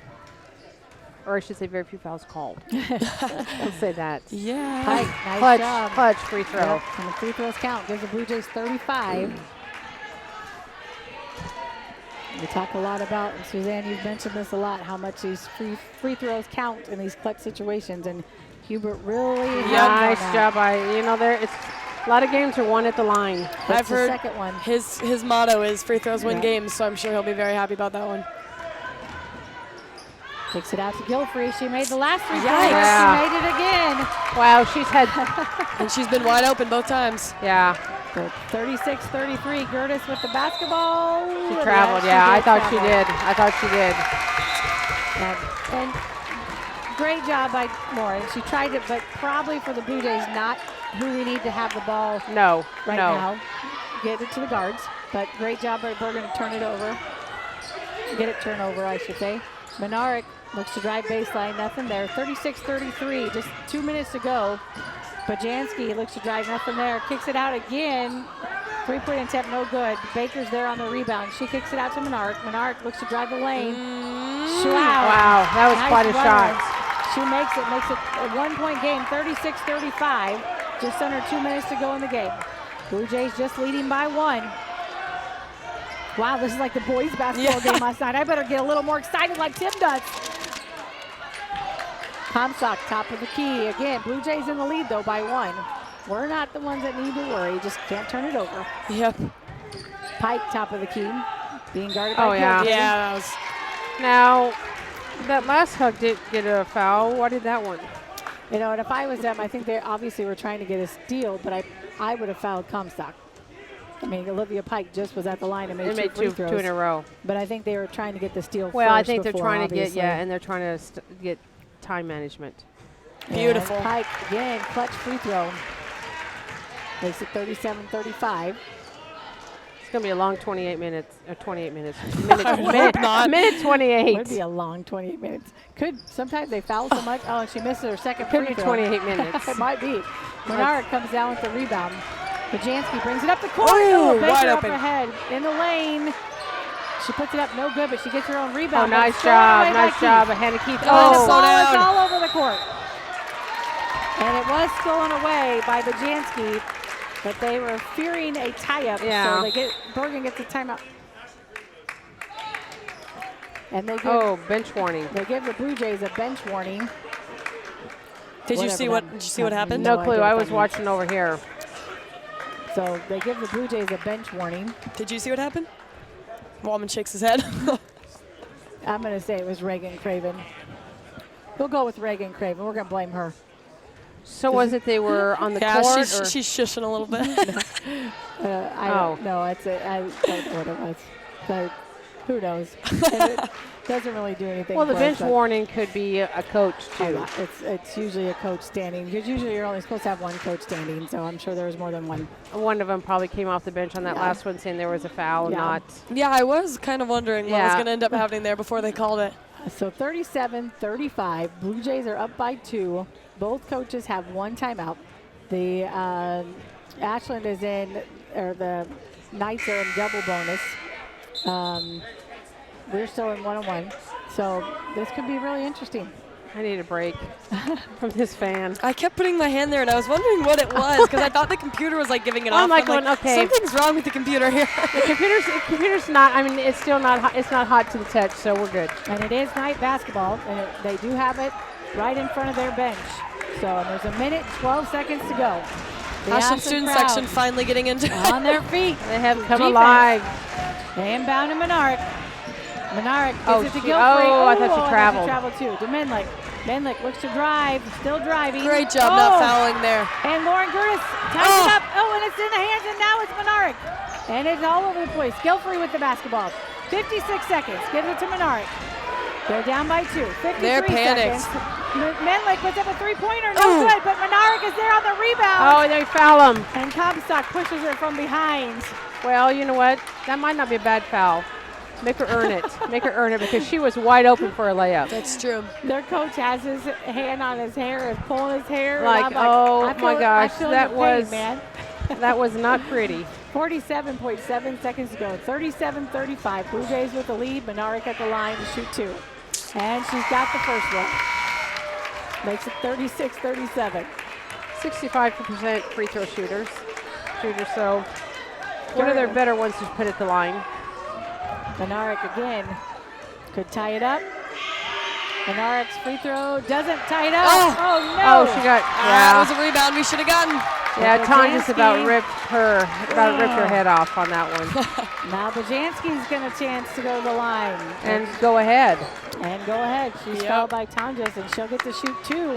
Or I should say very few fouls called. Let's say that. Yeah. Pike, nice job. Clutch free throw. Yep, and the free throws count. Gives the Blue Jays 35. We talk a lot about, and Suzanne, you've mentioned this a lot, how much these free throws count in these clutch situations, and Hubert really Nice job by, it's a lot of games are won at the line. That's I've the heard second one. his motto is free throws win Yeah. games, so I'm sure he'll be very happy about that one. Kicks it out to Gilfrey. She made the last free throw. Yikes. Yeah. She made it again. Wow, she's had, And she's been wide open both times. yeah, So 36-33. Gertis with the basketball. she traveled. Yeah, I thought she did. And great job by Lauren. She tried it, but probably for the Blue Jays, not who we need to have the ball No, right no. now. Get it to the guards, but great job by Bergan to turn it over. Get it turnover, I should say. Menarek looks to drive baseline, nothing there. 36-33, just 2 minutes to go. Bajanski looks to drive, nothing there. Kicks it out again. 3-point attempt, no good. Baker's there on the rebound. She kicks it out to Menarek. Menarek looks to drive the lane. Wow, that was Nice quite a run. shot. She makes it a 1-point game, 36-35. Just under 2 minutes to go in the game. Blue Jays just leading by 1. Wow, this is like the boys' basketball game last night. I better get a little more excited like Tim does. Comstock, top of the key. Again, Blue Jays in the lead, though, by 1. We're not the ones that need to worry. Just can't turn it over. Yep. Pike, top of the key. Being guarded by Oh, yeah. Gilfrey. Yeah, that was. Now, that last hug did get a foul. Why did that one? You know, and if I was them, I think they obviously were trying to get a steal, but I would have fouled Comstock. I mean, Olivia Pike just was at the line and made, They made two free two throws. in a row. But I think they were trying to get the steal Well, I first think they're before, trying to get, obviously. and they're trying to get time management. Beautiful. And Pike, again, clutch free throw. Makes it 37-35. It's going to be a long 28 minutes, or 28 minutes. Minute 28. Would be a long 28 minutes. Sometimes they foul so much. Oh, and she misses her second Could free be throw. 28 minutes. It might be. Menard comes down with the rebound. Bajanski brings it up the court. Oh, Baker wide up open. ahead in the lane. She puts it up, no good, but she gets her own rebound. Oh, nice But stolen away job. by Nice Keith. job. Hannah Keith. Oh, the Oh, ball down. is all over the court. And it was stolen away by Bajanski, but they were fearing a tie-up, Yeah. so Bergan gets a timeout. And they bench warning. they give the Blue Jays a bench warning. Did you see what happened? No No clue. idea I what was that watching over here. So they give the Blue Jays a bench warning. Did you see what happened? Wallman shakes his head. I'm going to say it was Reagan Craven. We'll go with Reagan Craven. We're going to blame her. So was it they were on the yeah, court? she's shushing a little bit. I don't know. I don't know what it was. But who knows? And it doesn't really do anything. Well, the for us, bench but- warning could be a coach, too. It's usually a coach standing, because usually you're only supposed to have one coach standing, so I'm sure there was more than one. One of them probably came off the bench on that Yeah. last one saying there was a foul, Yeah. not. Yeah, I was kind of wondering what was Yeah. going to end up happening there before they called it. So 37-35, Blue Jays are up by 2. Both coaches have one timeout. The Ashland is in, or the Knights are in double bonus. We're still in 1-on-1. So this could be really interesting. I need a break from this fan. I kept putting my hand there, and I was wondering what it was because I thought the computer was like giving it off. I'm like I'm going, okay. Something's wrong with the computer here. The computer's not. I mean, it's still not. It's not hot to the touch, so we're good. And it is night basketball, and they do have it right in front of their bench. So and there's 1 minute, 12 seconds to go. The Ashland student crowd section finally getting into on their feet. They have come Defense. alive. They inbound to Menarek. Menarek gives Oh, it to she- Gilfrey. oh, I thought she and traveled. She traveled too. To Menlick. Menlick looks to drive. Still driving. Great job not fouling there. And Lauren Curtis ties it up. Oh, and it's in the hands, and now it's Menarek. And it's all over the place. Gilfrey with the basketball. 56 seconds. Give it to Menard. They're down by 2. 53 They're panicked. seconds. Menlick puts up a three-pointer. No good, but Menard is there on the rebound. Oh, they foul him. And Comstock pushes her from behind. Well, you know what? That might not be a bad foul. Make her earn it. Make her earn it because she was wide open for a layup. That's true. Their coach has his hand on his hair, is pulling his hair. Like, and I'm oh I feel, my gosh, I feel that your was pain, man. that was not pretty. 47.7 seconds to go. 37-35. Blue Jays with the lead. Menard at the line to shoot 2. And she's got the first one. Makes it 36-37. 65% free throw shooters. So one of their better ones to put at the line. Menard again could tie it up. Menard's free throw doesn't tie it up. Oh no! Oh, she got That was a rebound we should have gotten. Yeah, Ton just about Bajanski. ripped her head off on that one. Now Bajanski's got a chance to go to the line. And go ahead. And go ahead. She's fouled by Tonjes, and she'll get to shoot 2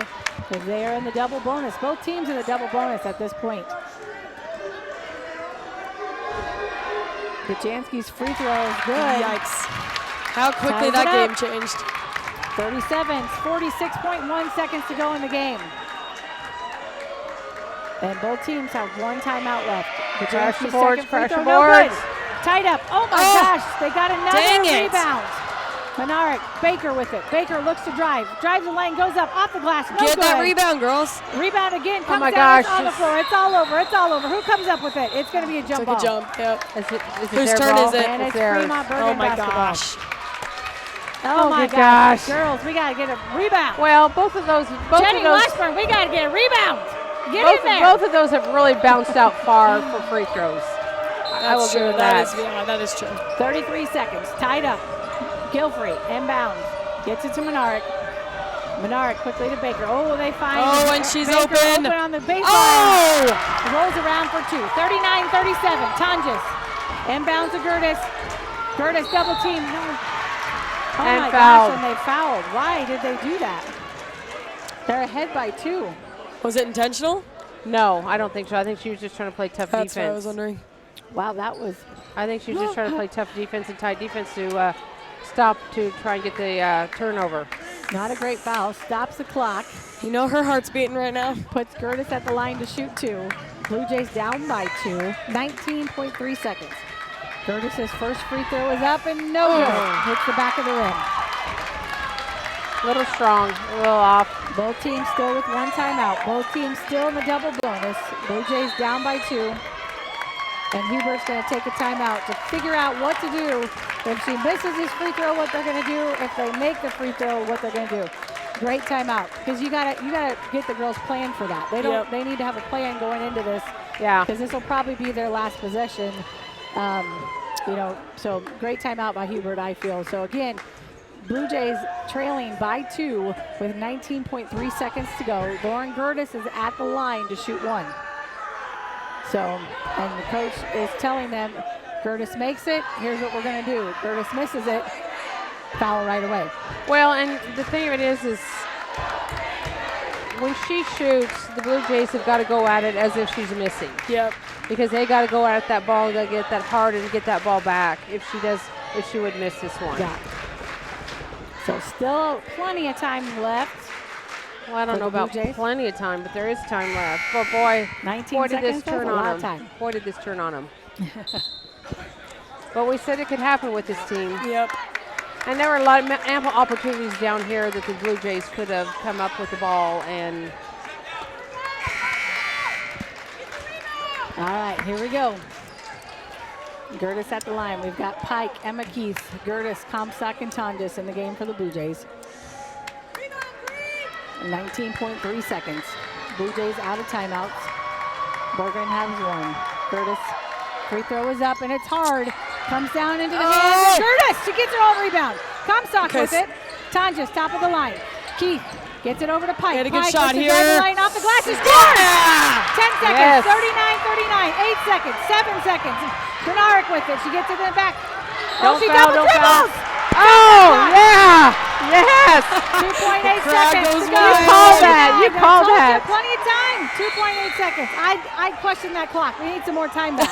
because they are in the double bonus. Both teams in the double bonus at this point. Bajanski's free throw is good. Yikes. How quickly Ties it that up. game changed. 46.1 seconds to go in the game. And both teams have one timeout left. Crash the Bajanski's boards, second free crash throw, the no good. boards. Tied up. Oh my gosh, they got another Dang it. rebound. Menard, Baker with it. Baker looks to drive. Drives the lane, goes up, off the glass, no Get good. that rebound, girls. Rebound again, comes my down, gosh, it's on the it's- floor. It's all over, it's all over. Who comes up with it? It's going to be a jump Took ball. a jump. Yep. Is it Whose their turn ball? is it? And it's theirs. Fremont Bergan Oh my basketball. gosh. Oh my gosh. Girls, we got to get a rebound. Well, both of those. Jenny Washburn, we got to get a rebound. Get in there. Both of those have really bounced out far for free throws. I will That's give true. her That that. is, yeah, that is true. 33 seconds, tied up. Gilfrey, inbound. Gets it to Menard. Menard quickly to Baker. Oh, they find Oh, and she's Baker open. on the baseline. Oh! Rolls around for 2. 39-37. Tonjes. Inbound to Gertis. Gertis double team. No. Oh And my fouled. gosh, and they fouled. Why did they do that? They're ahead by 2. Was it intentional? No, I don't think so. I think she was just trying to play tough That's what I defense. was wondering. Wow, that was I think she was just trying to play tough defense and tight defense to stop to try and get the turnover. not a great foul. Stops the clock. You know her heart's beating right now. Puts Gertis at the line to shoot 2. Blue Jays down by 2. 19.3 seconds. Gertis's first free throw is up and no good. Hits the back of the rim. A little strong, a little off. Both teams still with one timeout. Both teams still in the double bonus. Blue Jays down by 2. And Hubert's going to take a timeout to figure out what to do. If she misses his free throw, what they're going to do. If they make the free throw, what they're going to do. Great timeout because you gotta get the girls planned for that. They don't. Yep. They need to have a plan going into this. Yeah. Because this will probably be their last possession. So great timeout by Hubert, I feel. So again, Blue Jays trailing by 2 with 19.3 seconds to go. Lauren Gertis is at the line to shoot 1. So, and the coach is telling them, Gertis makes it, here's what we're gonna do. Gertis misses it, foul right away. Well, and the thing of it is when she shoots, the Blue Jays have got to go at it as if she's missing. Yep. Because they got to go at that ball, they get that hard and get that ball back if she would miss this one. Yeah. So still plenty of time left. Well, I don't For know the Blue about Jays? plenty of time, but there is time left. But boy, 19 boy, did this seconds, that's turn a lot on of them. time. Boy, did this turn on them. But we said it could happen with this team. Yep. And there were a lot of ample opportunities down here that the Blue Jays could have come up with the ball. And All right, here we go. Gertis at the line. We've got Pike, Emma Keith, Gertis, Comstock, and Tonjes in the game for the Blue Jays. 19.3 seconds. Blue Jays out of timeouts. Bergan has 1. Gertis, free throw is up, and it's hard. Comes down into the hands of Gertis. She gets her own rebound. Comstock with it. Tonjes, top of the line. Keith gets it over to Pike. Had a good Pike shot with the here. driving lane off the glass. She scores! 10 seconds, Yes. 39-39, 8 seconds, 7 seconds. Bernard with it. She gets it in the back. Don't she foul, double don't foul. dribbles. oh, yeah, yes. 2.8 crowd seconds goes to go. wild. You called that. You I called told that. Plenty of time. 2.8 seconds. I question that clock. We need some more time back.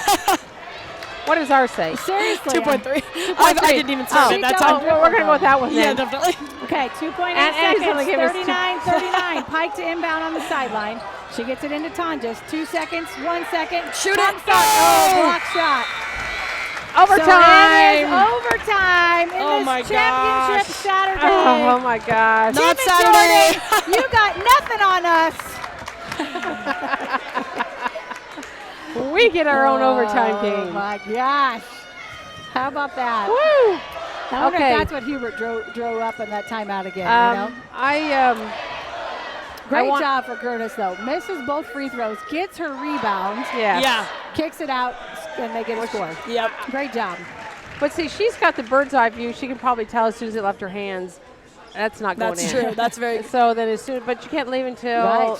What does ours say? Seriously. 2.3. I didn't even start it that time. We're going to go with that one Yeah, then. definitely. Okay, 2.8 And Andy's seconds, gonna give us 39-39. Pike to inbound on the sideline. She gets it into Tonjes. 2 seconds, 1 second. Shoot Pump it. shot. Oh, block shot. Overtime. So it is overtime in Oh this my championship gosh. Saturday. Oh my gosh. Not Tim and Saturday. Jordan, you got nothing on us. We get our own overtime Oh game. my gosh. How about that? Woo! I wonder Okay. if that's what Hubert drove up in that timeout again, you know? Great job for Gertis, though. Misses both free throws, gets her rebound, Yeah. kicks it out, and they get a score. Yep. Great job. But see, she's got the bird's eye view. She can probably tell as soon as it left her hands. That's not going That's in. true. That's very So then as soon, but you can't leave until. Right.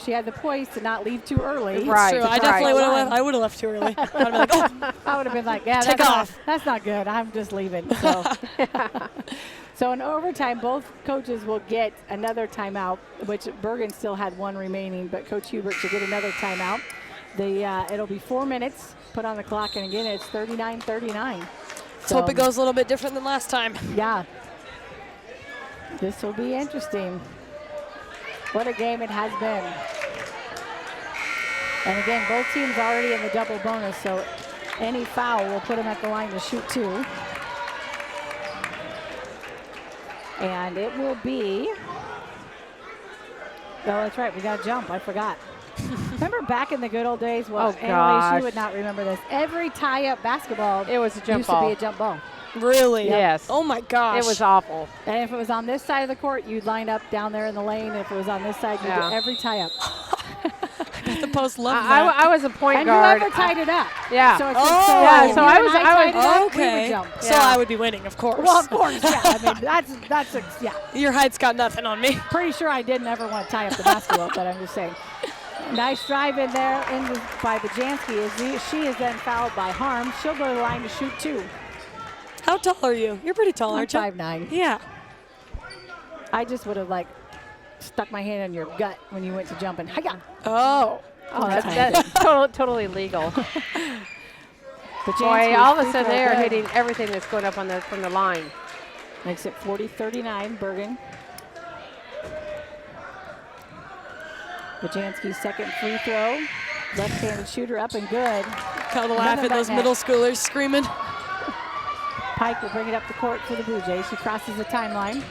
She had the poise to not leave too early. Right. true. I definitely would have left. I would have left too early. I'd been like, oh, I would have been like, yeah, Take off. That's not good. I'm just leaving. So. So in overtime, both coaches will get another timeout, which Bergan still had one remaining, but Coach Hubert should get another timeout. It'll be 4 minutes put on the clock, and again, it's 39-39. let's hope it goes a little bit different than last time. Yeah. This will be interesting. What a game it has been. And again, both teams already in the double bonus, so any foul will put them at the line to shoot 2. And it will be, oh, that's right, we got to jump. I forgot. Remember back in the good old days? Well, Oh, anyways, gosh. you would not remember this. Every tie-up basketball It was a jump used ball. to be a jump ball. Really? Yes. Oh my gosh. It was awful. And if it was on this side of the court, you'd line up down there in the lane. If it was on this side, you'd Yeah. do every tie-up. The post loved that. I was a point And guard. whoever tied it up. Yeah. So, it's Oh. just, Yeah, if so you I and was- tied I it up, we would Okay. jump. So Yeah. I would be winning, of course. Well, of course, yeah. I mean, yeah. Your height's got nothing on me. Pretty sure I didn't ever want to tie up the basketball, but I'm just saying. Nice drive in there by Bajanski. She is then fouled by Harms. She'll go to the line to shoot 2. How tall are you? You're pretty tall, I'm aren't you? 5'9". Yeah. I just would have stuck my hand in your gut when you went to jump and hi-ya. Oh. Oh, Okay. that's totally legal. Bajanski's Boy, all of a free sudden throw they are good. hitting everything that's going up from the line. Makes it 40-39, Bergan. Bajanski's second free throw. Left-handed shooter up and good. Kind of laugh at those middle schoolers screaming. Pike will bring it up the court for the Blue Jays. She crosses the timeline.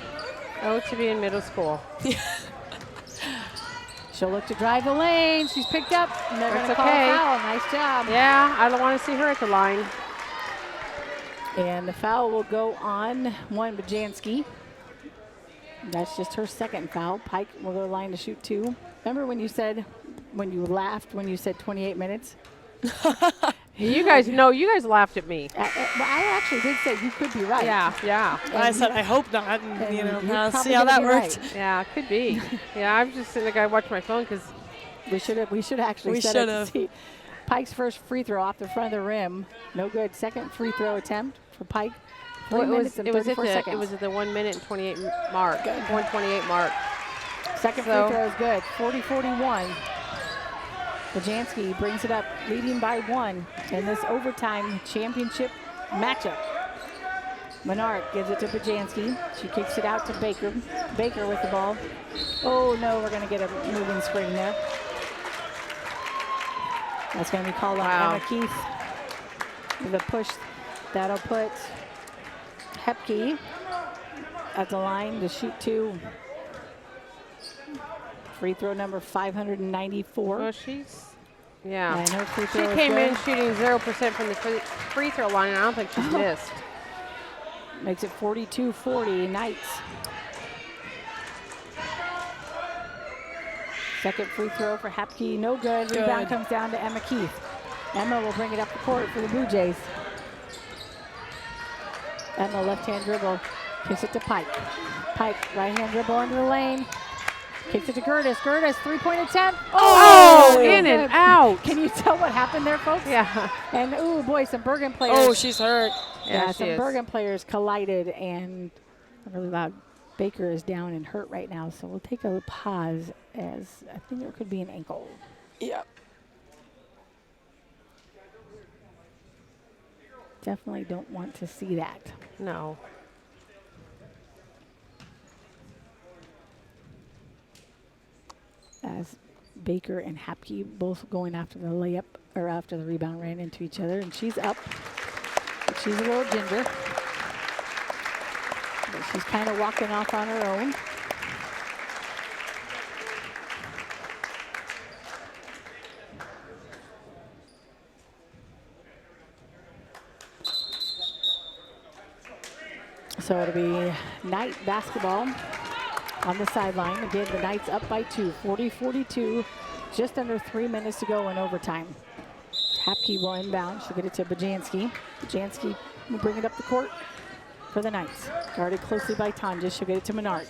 Oh, to be in middle school. She'll look to drive the lane. She's picked up. And they're going That's to call okay. a foul. Nice job. Yeah, I don't want to see her at the line. And the foul will go on one Bajanski. That's just her second foul. Pike will go to the line to shoot 2. Remember when you laughed when you said 28 minutes? You guys laughed at me. I actually did say you could be right. Yeah. I said, I hope not. And, and you know, you're I'll probably see how gonna that be worked. right. Yeah, it could be. Yeah, I'm just sitting there watching my phone because We should actually We set it to should've. see. Pike's first free throw off the front of the rim. No good. Second free throw attempt for Pike. 3 minutes and 34 seconds. it was at the 1 minute and 28 mark. 1:28 mark. Second free throw is good. 40-41. Bajanski brings it up, leading by 1 in this overtime championship matchup. Menard gives it to Bajanski. She kicks it out to Baker. Baker with the ball. Oh no, we're going to get a moving screen there. That's going to be called on Emma Keith. The push that'll put Hepke at the line to shoot 2. Free throw number 594. Well, yeah. And her free She throw is came good. in shooting 0% from the free throw line, and I don't think she's missed. Makes it 42-40 Knights. Second free throw for Hapke, no good. Rebound comes down to Emma Keith. Emma will bring it up the court for the Blue Jays. Emma left-hand dribble, kicks it to Pike. Pike right-hand dribble into the lane. Kicks it to Gertis. Gertis, three-point attempt. Oh, in and out. Can you tell what happened there, folks? Yeah. And, ooh, boy, some Bergan players. Oh, she's hurt. Yeah, she some is. Bergan players collided, and really loud. Baker is down and hurt right now, so we'll take a pause as I think it could be an ankle. Yeah. Definitely don't want to see that. No. As Baker and Hapke both going after the layup, or after the rebound, ran into each other, and she's up. But she's a little ginger. But she's kind of walking off on her own. So it'll be Knight basketball on the sideline. Again, the Knights up by 2, 40-42. Just under 3 minutes to go in overtime. Hapke will inbound. She'll get it to Bajanski. Bajanski will bring it up the court for the Knights. Guarded closely by Tanja. She'll get it to Menard.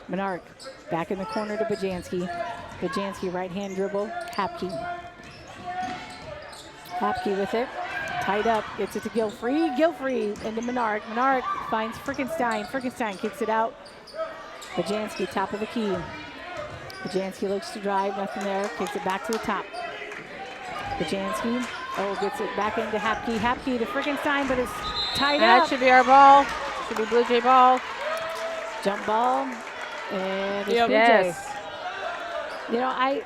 Menard back in the corner to Bajanski. Bajanski right hand dribble. Hapke. Hapke with it. Tied up, gets it to Gilfrey. Gilfrey into Menard. Menard finds Frickenstein. Frickenstein kicks it out. Bajanski, top of the key. Bajanski looks to drive, nothing there. Kicks it back to the top. Bajanski, gets it back into Hapke. Hapke to Frickenstein, but it's tied up. That should be our ball. Should be Blue Jay ball. Jump ball. And it's Yep. Blue Jays. Yes. You know,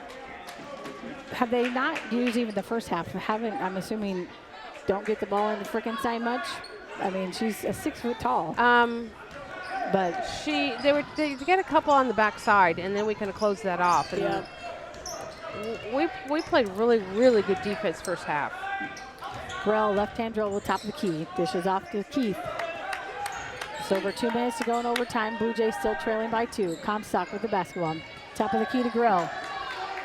have they not used even the first half? I'm assuming, don't get the ball into Frickenstein much. I mean, she's a 6 foot tall. But they get a couple on the backside, and then we kind of close that off. And we played really, really good defense first half. Grell, left-hand dribble, top of the key. Dishes off to Keith. It's over 2 minutes to go in overtime. Blue Jays still trailing by 2. Comstock with the basketball. Top of the key to Grell.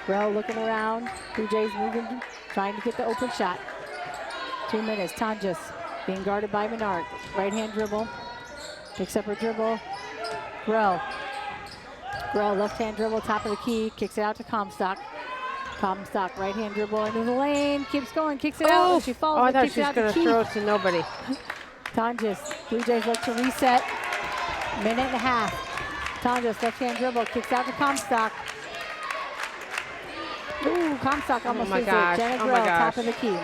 Grell looking around. Blue Jays moving, trying to get the open shot. 2 minutes. Tonjes being guarded by Menard. Right-hand dribble. Picks up her dribble. Grell. Grell, left-hand dribble, top of the key. Kicks it out to Comstock. Comstock, right-hand dribble into the lane. Keeps going, kicks it out. She falls. I thought she was going to throw it to nobody. Tonjes. Blue Jays look to reset. Minute and a half. Tonjes, left-hand dribble. Kicks out to Comstock. Ooh, Comstock almost loses it. Jenna Grell, top of the key.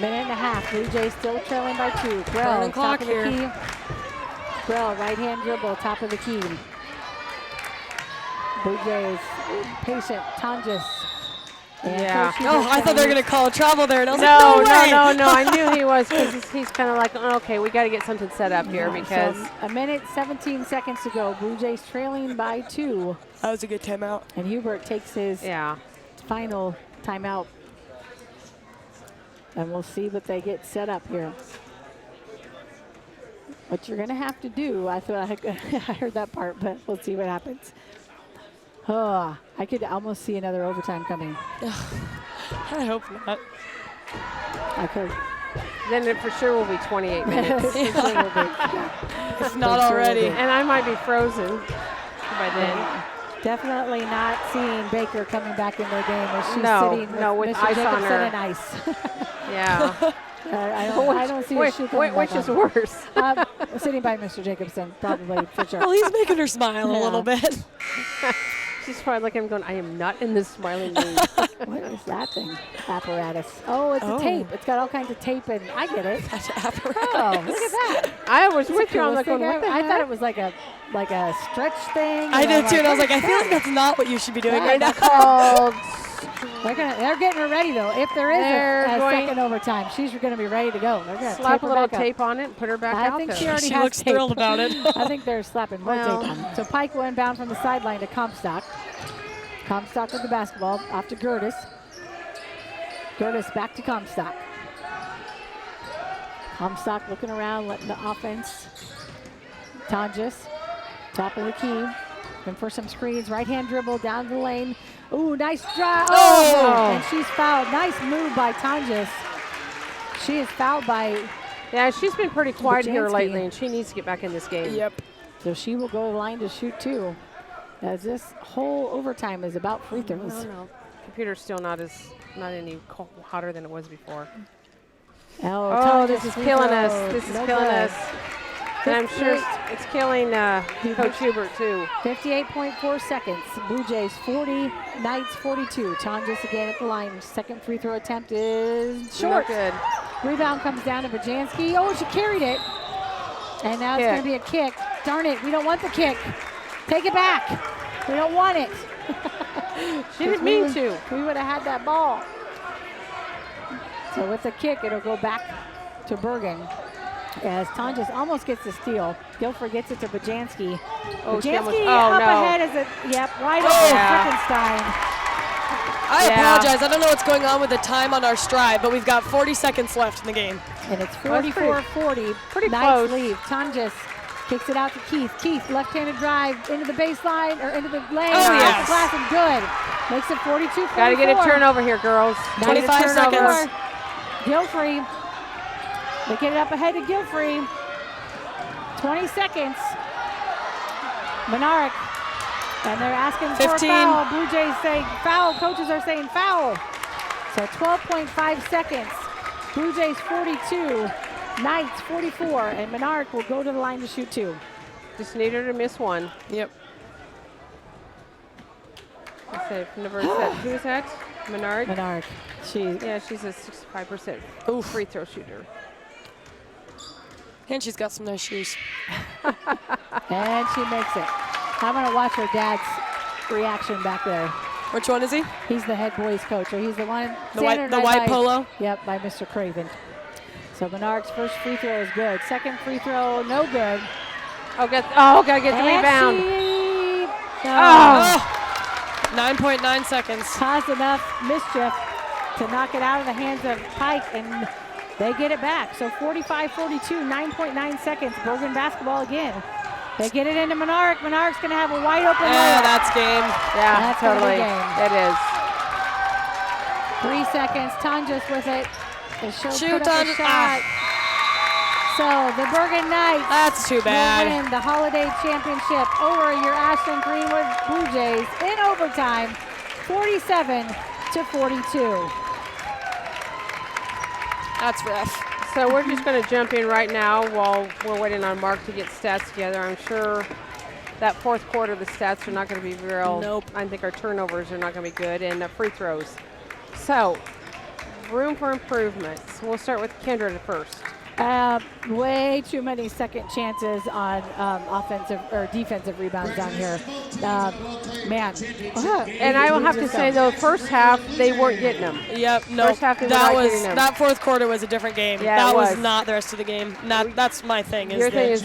Minute and a half. Blue Jays still trailing by 2. Grell, top of the key. Grell, right-hand dribble, top of the key. Blue Jays, patient, Tonjes. Yeah. Oh, I thought they were going to call a travel there. And I was No. I knew he was, because he's kind of like, okay, we got to get something set up here, because So a minute, 17 seconds to go. Blue Jays trailing by 2. That was a good timeout. And Hubert takes his final timeout. And we'll see what they get set up here. What you're going to have to do, I thought I heard that part, but we'll see what happens. Oh, I could almost see another overtime coming. I hope not. I could. then it for sure will be 28 minutes. It's not already. And I might be frozen by then. Definitely not seeing Baker coming back in the game as she's sitting with with Mr. ice on Jacobson her. and ice. Yeah. I don't see her shoot coming which back is on. worse? Sitting by Mr. Jacobson, probably, for sure. Well, he's making her smile a little bit. She's probably looking at him going, I am not in this smiling mood. What is that thing? Apparatus. Oh, it's a tape. It's got all kinds of tape, and I get it. That's apparatus. Oh, look at that. I was with you. I'm like, Coolest going, thing what the I heck? thought it was like a stretch thing. I did too, and I was what like, I is feel like that? that's not what you should be doing right now. It's called... They're getting her ready, though. If there is They're a going- second overtime, she's going to be ready to go. They're going to Slap a her little back up. tape on it and put her back I out think there. she already She has looks tape. thrilled about it. I think they're slapping more Well. tape on. So Pike will inbound from the sideline to Comstock. Comstock with the basketball off to Gertis. Gertis back to Comstock. Comstock looking around, letting the offense. Tonjes, top of the key. Looking for some screens. Right-hand dribble down the lane. Ooh, nice drive. Oh! And she's fouled. Nice move by Tonjes. She is fouled by... Yeah, she's been pretty quiet here Bajanski. lately, and she needs to get back in this game. Yep. So she will go to the line to shoot too. As this whole overtime is about free throws. No. Computer's still not any hotter than it was before. Oh, Oh, Tonjes this is free killing throw. us. This is No killing good. us. And I'm sure it's killing Coach Hubert, too. 58.4 seconds. Blue Jays 40, Knights 42. Tonjes again at the line. Second free throw attempt is short. Not good. Rebound comes down to Bajanski. Oh, she carried it. And now it's going to be a kick. Darn it, we don't want the kick. Take it back. We don't want it. She didn't mean to. We would have had that ball. So with the kick, it'll go back to Bergan. As Tonjes almost gets the steal. Guilford gets it to Bajanski. Oh, Bajanski up ahead as it, wide open. Frickenstein. I apologize. I don't know what's going on with the time on our stride, but we've got 40 seconds left in the game. And it's 44-40. Pretty nice close. lead. Tonjes kicks it out to Keith. Keith, left-handed drive into the baseline, or into the lane. Oh, yes. Off the glass and good. Makes it 42-44. Got to get a turnover here, girls. 25 seconds. Gilfrey. They get it up ahead to Gilfrey. 20 seconds. Menarek. And they're asking 15. for a foul. Blue Jays saying foul. Coaches are saying foul. So 12.5 seconds. Blue Jays 42. Knights 44. And Menarek will go to the line to shoot 2. Just need her to miss one. Yep. Let's say, who is that? Menard? Menarek. She's a 65% free throw shooter. And she's got some nice shoes. And she makes it. I'm going to watch her dad's reaction back there. Which one is he? He's the head boys coach, or he's the one. The white polo? Yep, by Mr. Craven. So Menard's first free throw is good. Second free throw, no good. Gotta get the rebound. 9.9 seconds. Caused enough mischief to knock it out of the hands of Pike, and they get it back. So 45-42, 9.9 seconds. Bergan basketball again. They get it into Menarek. Menarek's going to have a wide open layup. That's game. Yeah, That's totally. game. It is. 3 seconds. Tonjes with it. Shoot, put up a Tonjes. shot. So the Bergan Knights. That's too bad. Will win the Holiday Championship over your Ashland-Greenwood Blue Jays in overtime, 47-42. That's rough. So we're just going to jump in right now while we're waiting on Mark to get stats together. I'm sure that fourth quarter, the stats are not going to be real. Nope. I think our turnovers are not going to be good, and the free throws. So, room for improvements. We'll start with Kendra first. Way too many second chances on offensive or defensive rebounds down here. Man. And I will have to say, though, first half, they weren't getting them. Yep, no. First half, they were not getting them. That fourth quarter was a different game. Yeah, that it was was not the rest of the game. That's my thing. Your thing is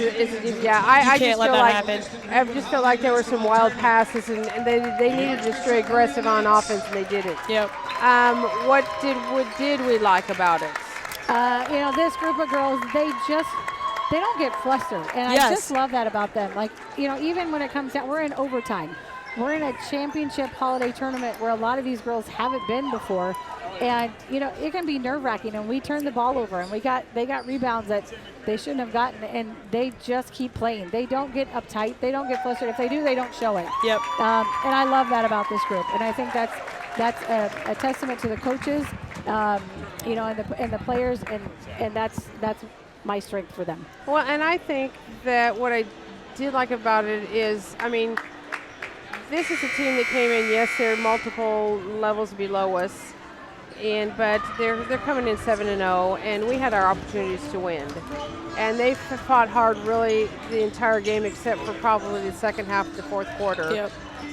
yeah, I can't just let feel that like happen. I just feel like there were some wild passes, and they needed to stay aggressive on offense, and they did it. Yep. What did we like about it? This group of girls, they don't get flustered. And Yes. I just love that about them. Like, even when it comes down, we're in overtime. We're in a championship holiday tournament where a lot of these girls haven't been before. And, it can be nerve-wracking, and we turn the ball over, and they got rebounds that they shouldn't have gotten, and they just keep playing. They don't get uptight. They don't get flustered. If they do, they don't show it. Yep. And I love that about this group. And I think that's a testament to the coaches, and the players, and that's my strength for them. Well, and I think that what I did like about it is, this is a team that came in. Yes, they're multiple levels below us, but they're coming in 7-0, and we had our opportunities to win. And they fought hard really the entire game except for probably the second half of the fourth quarter. Yep.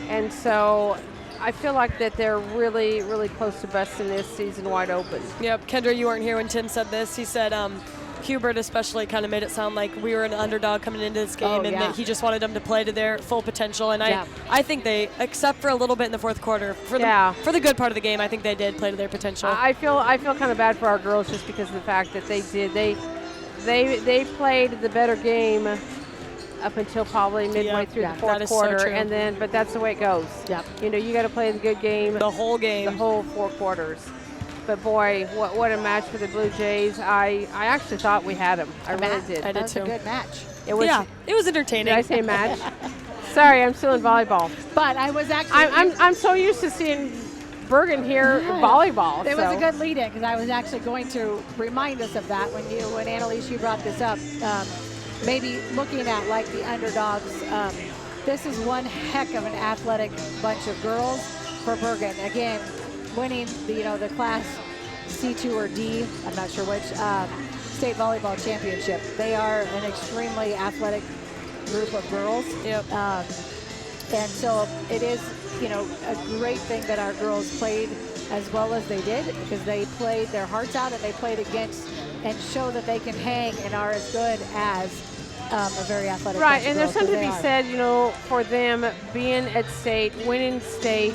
And so I feel like that they're really, really close to busting this season wide open. Yep. Kendra, you weren't here when Tim said this. He said Hubert especially kind of made it sound like we were an underdog coming into this game, and that he just wanted them to play to their full potential. And I think they, except for a little bit in the fourth quarter, for the good part of the game, I think they did play to their potential. I feel kind of bad for our girls just because of the fact that they played the better game up until probably midway through the fourth quarter, so and but that's the way it goes. Yep. You got to play the good game the whole game, the whole 4 quarters. But boy, what a match for the Blue Jays! I actually thought we had them. I really did. I did That's too. a good match. It was. Yeah, it was entertaining. Did I say match? Sorry, I'm still in volleyball. But I was actually. I'm so used to seeing Bergan here volleyball. It was a good lead-in because I was actually going to remind us of that when Annalise, you brought this up. Maybe looking at like the underdogs. This is one heck of an athletic bunch of girls for Bergan. Again, winning the Class C2 or D, I'm not sure which, state volleyball championship. They are an extremely athletic group of girls. Yep. And so it is, you know, a great thing that our girls played as well as they did, because they played their hearts out and they played against and show that they can hang and are as good as a very athletic Right, bunch of and there's girls, something to be 'cause they are. said, you know, for them being at state, winning state,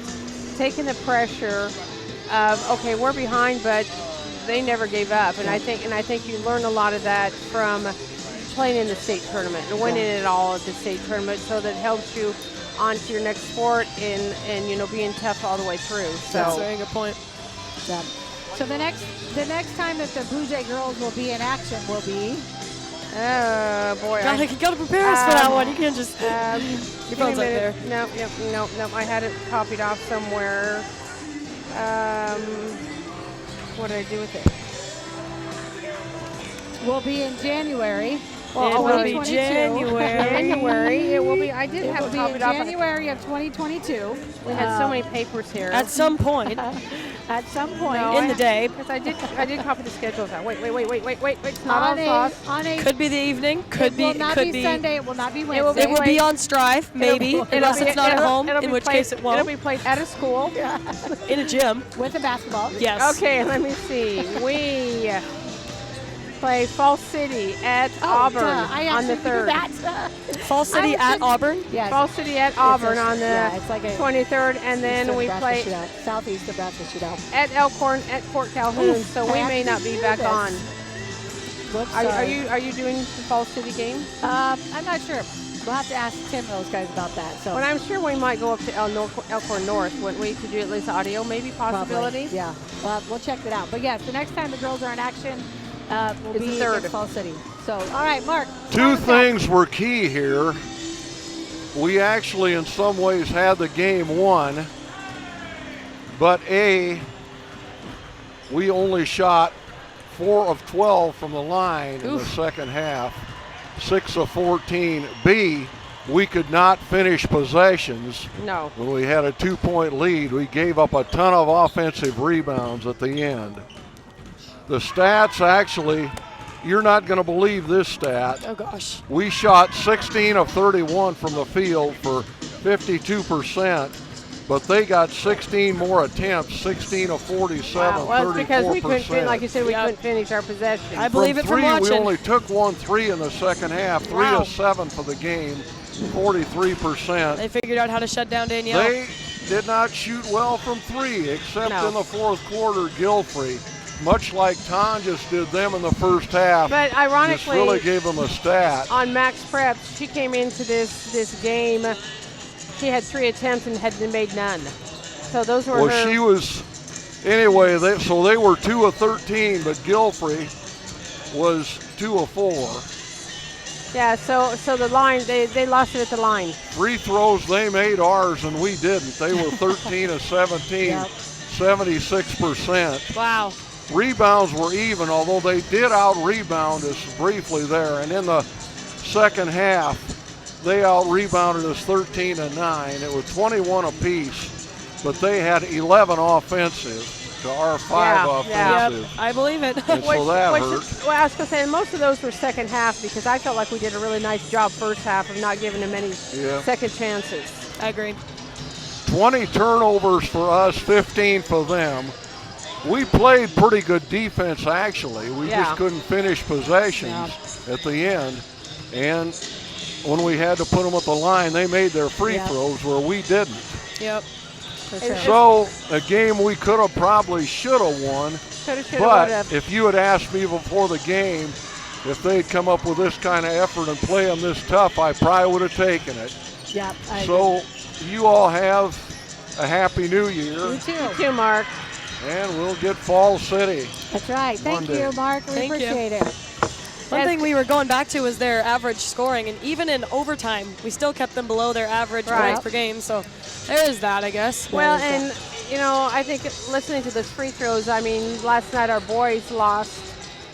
taking the pressure of, okay, we're behind, but they never gave up. And I think you learn a lot of that from playing in the state tournament and winning it all at the state tournament, so that helps you on to your next sport and you know, being tough all the way through. That's a So very good point. Yeah. So the next time that the Blue Jay girls will be in action will be oh boy. You gotta prepare us for that one. You can't just. Your phone's up there. No. I had it copied off somewhere. What did I do with it? will be in January. It will be 2022. January. It will be. I did It have will it be in copied off. January of 2022. We had so many papers here. At some point At some point. No, in the day, Because I did copy the schedules out. Wait. It's not all sauce. on a could be the evening, could it be, will not could be be. Sunday. It will not be will Wednesday. It will be on Strive, maybe, unless it's not at home, in which case it It'll won't. be played at a school. In a gym, with a basketball. yes. Okay, let me see. We play Fall City at Auburn I on the actually knew 3rd. that. Fall City at Auburn. Yes. Fall City at Auburn on the yeah, it's like a 23rd, and then Eastern we Nebraska play shootout, Southeast Nebraska shootout. at Elkhorn at Fort Calhoun. Oof, so I we may actually not be knew back this. on. Whoops, Are sorry. you doing the Fall City game? I'm not sure. We'll have to ask Tim and those guys about that. So But I'm sure we might go up to Elkhorn North, wouldn't we, to do at least audio, maybe possibility? probably, yeah. Well, we'll check that out. But yes, the next time the girls are in action will It's be the 3rd. against Fall City. So, all right, Mark. Two things were key here. We actually, in some ways, had the game won, but we only shot 4 of 12 from the line in the second half, 6 of 14. B, we could not finish possessions. No. When we had a 2-point lead, we gave up a ton of offensive rebounds at the end. The stats actually, you're not going to believe this stat. Oh gosh. We shot 16 of 31 from the field for 52%, but they got 16 more attempts, 16 of 47, Wow. Well, it's because we couldn't, 34%. like you said, we Yep. couldn't finish our possession. I believe it from three, watching. we only took 1 3 in the second half, 3 Wow. of 7 for the game, 43%. They figured out how to shut down Danielle. They did not shoot well from 3, except No. in the fourth quarter, Guilfrey. Much like Tonjes did them in the first half, But just ironically, really gave them a stat. on Max Preps, she came into this game. She had 3 attempts and had made none. So those were Well, her. she was, anyway, so they were 2 of 13, but Guilfrey was 2 of 4. Yeah. So the line, they lost it at the line. Free throws, they made ours and we didn't. They were 13 of 17, Yep. 76%. Wow. Rebounds were even, although they did out-rebound us briefly there. And in the second half, they out-rebounded us 13 to 9. It was 21 apiece, but they had 11 offensive to our 5 Yeah, offensive. Yep, I believe it. And so that hurt. Well, I was going to say, most of those were second half, because I felt like we did a really nice job first half of not giving them any Yeah. second chances. I agree. 20 turnovers for us, 15 for them. We played pretty good defense, actually. We Yeah. just couldn't finish possessions at the end. And when we had to put them at the line, they made their free Yeah. throws where we didn't. Yep. For sure. So a game we could have probably should have won. Coulda, shoulda, But woulda. if you had asked me before the game if they'd come up with this kind of effort and play them this tough, I probably would have taken it. Yeah. I agree. So you all have a happy new year, You too. Thank you, Mark. and we'll get Fall City. That's right. Thank Monday. you, Mark. We Thank you. appreciate it. One thing we were going back to was their average scoring, and even in overtime, we still kept them below their average Right. points per game. So there is that, I guess. Well, and, you know, I think listening to the free throws, I mean, last night our boys lost,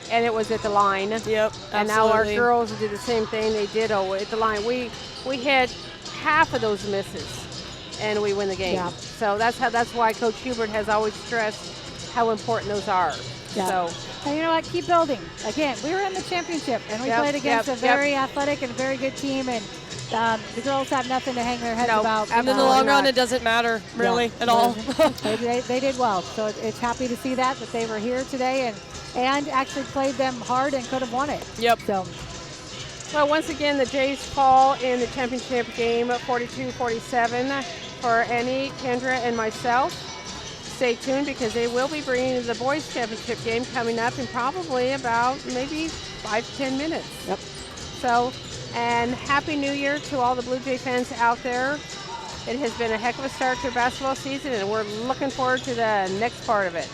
and it was at the line. Yep, And now our absolutely. girls did the same thing. They did at the line. We had half of those misses, and we win the game. Yeah. So that's why Coach Hubert has always stressed how important those are. Yeah. So, And you know what? Keep building. Again, we were in the championship, and we Yep, played against yep, a very athletic and very good team, and the girls have nothing to hang their heads No, about. And in the long run, it doesn't matter really at all. They did well. So it's happy to see that they were here today and actually played them hard and could have won it. Yep. So well, once again, the Jays fall in the championship game 42-47 for Annie, Kendra, and myself. Stay tuned because they will be bringing the boys championship game coming up in probably about maybe 5 to 10 minutes. Yep. So, and Happy New Year to all the Blue Jay fans out there. It has been a heck of a start to basketball season, and we're looking forward to the next part of it.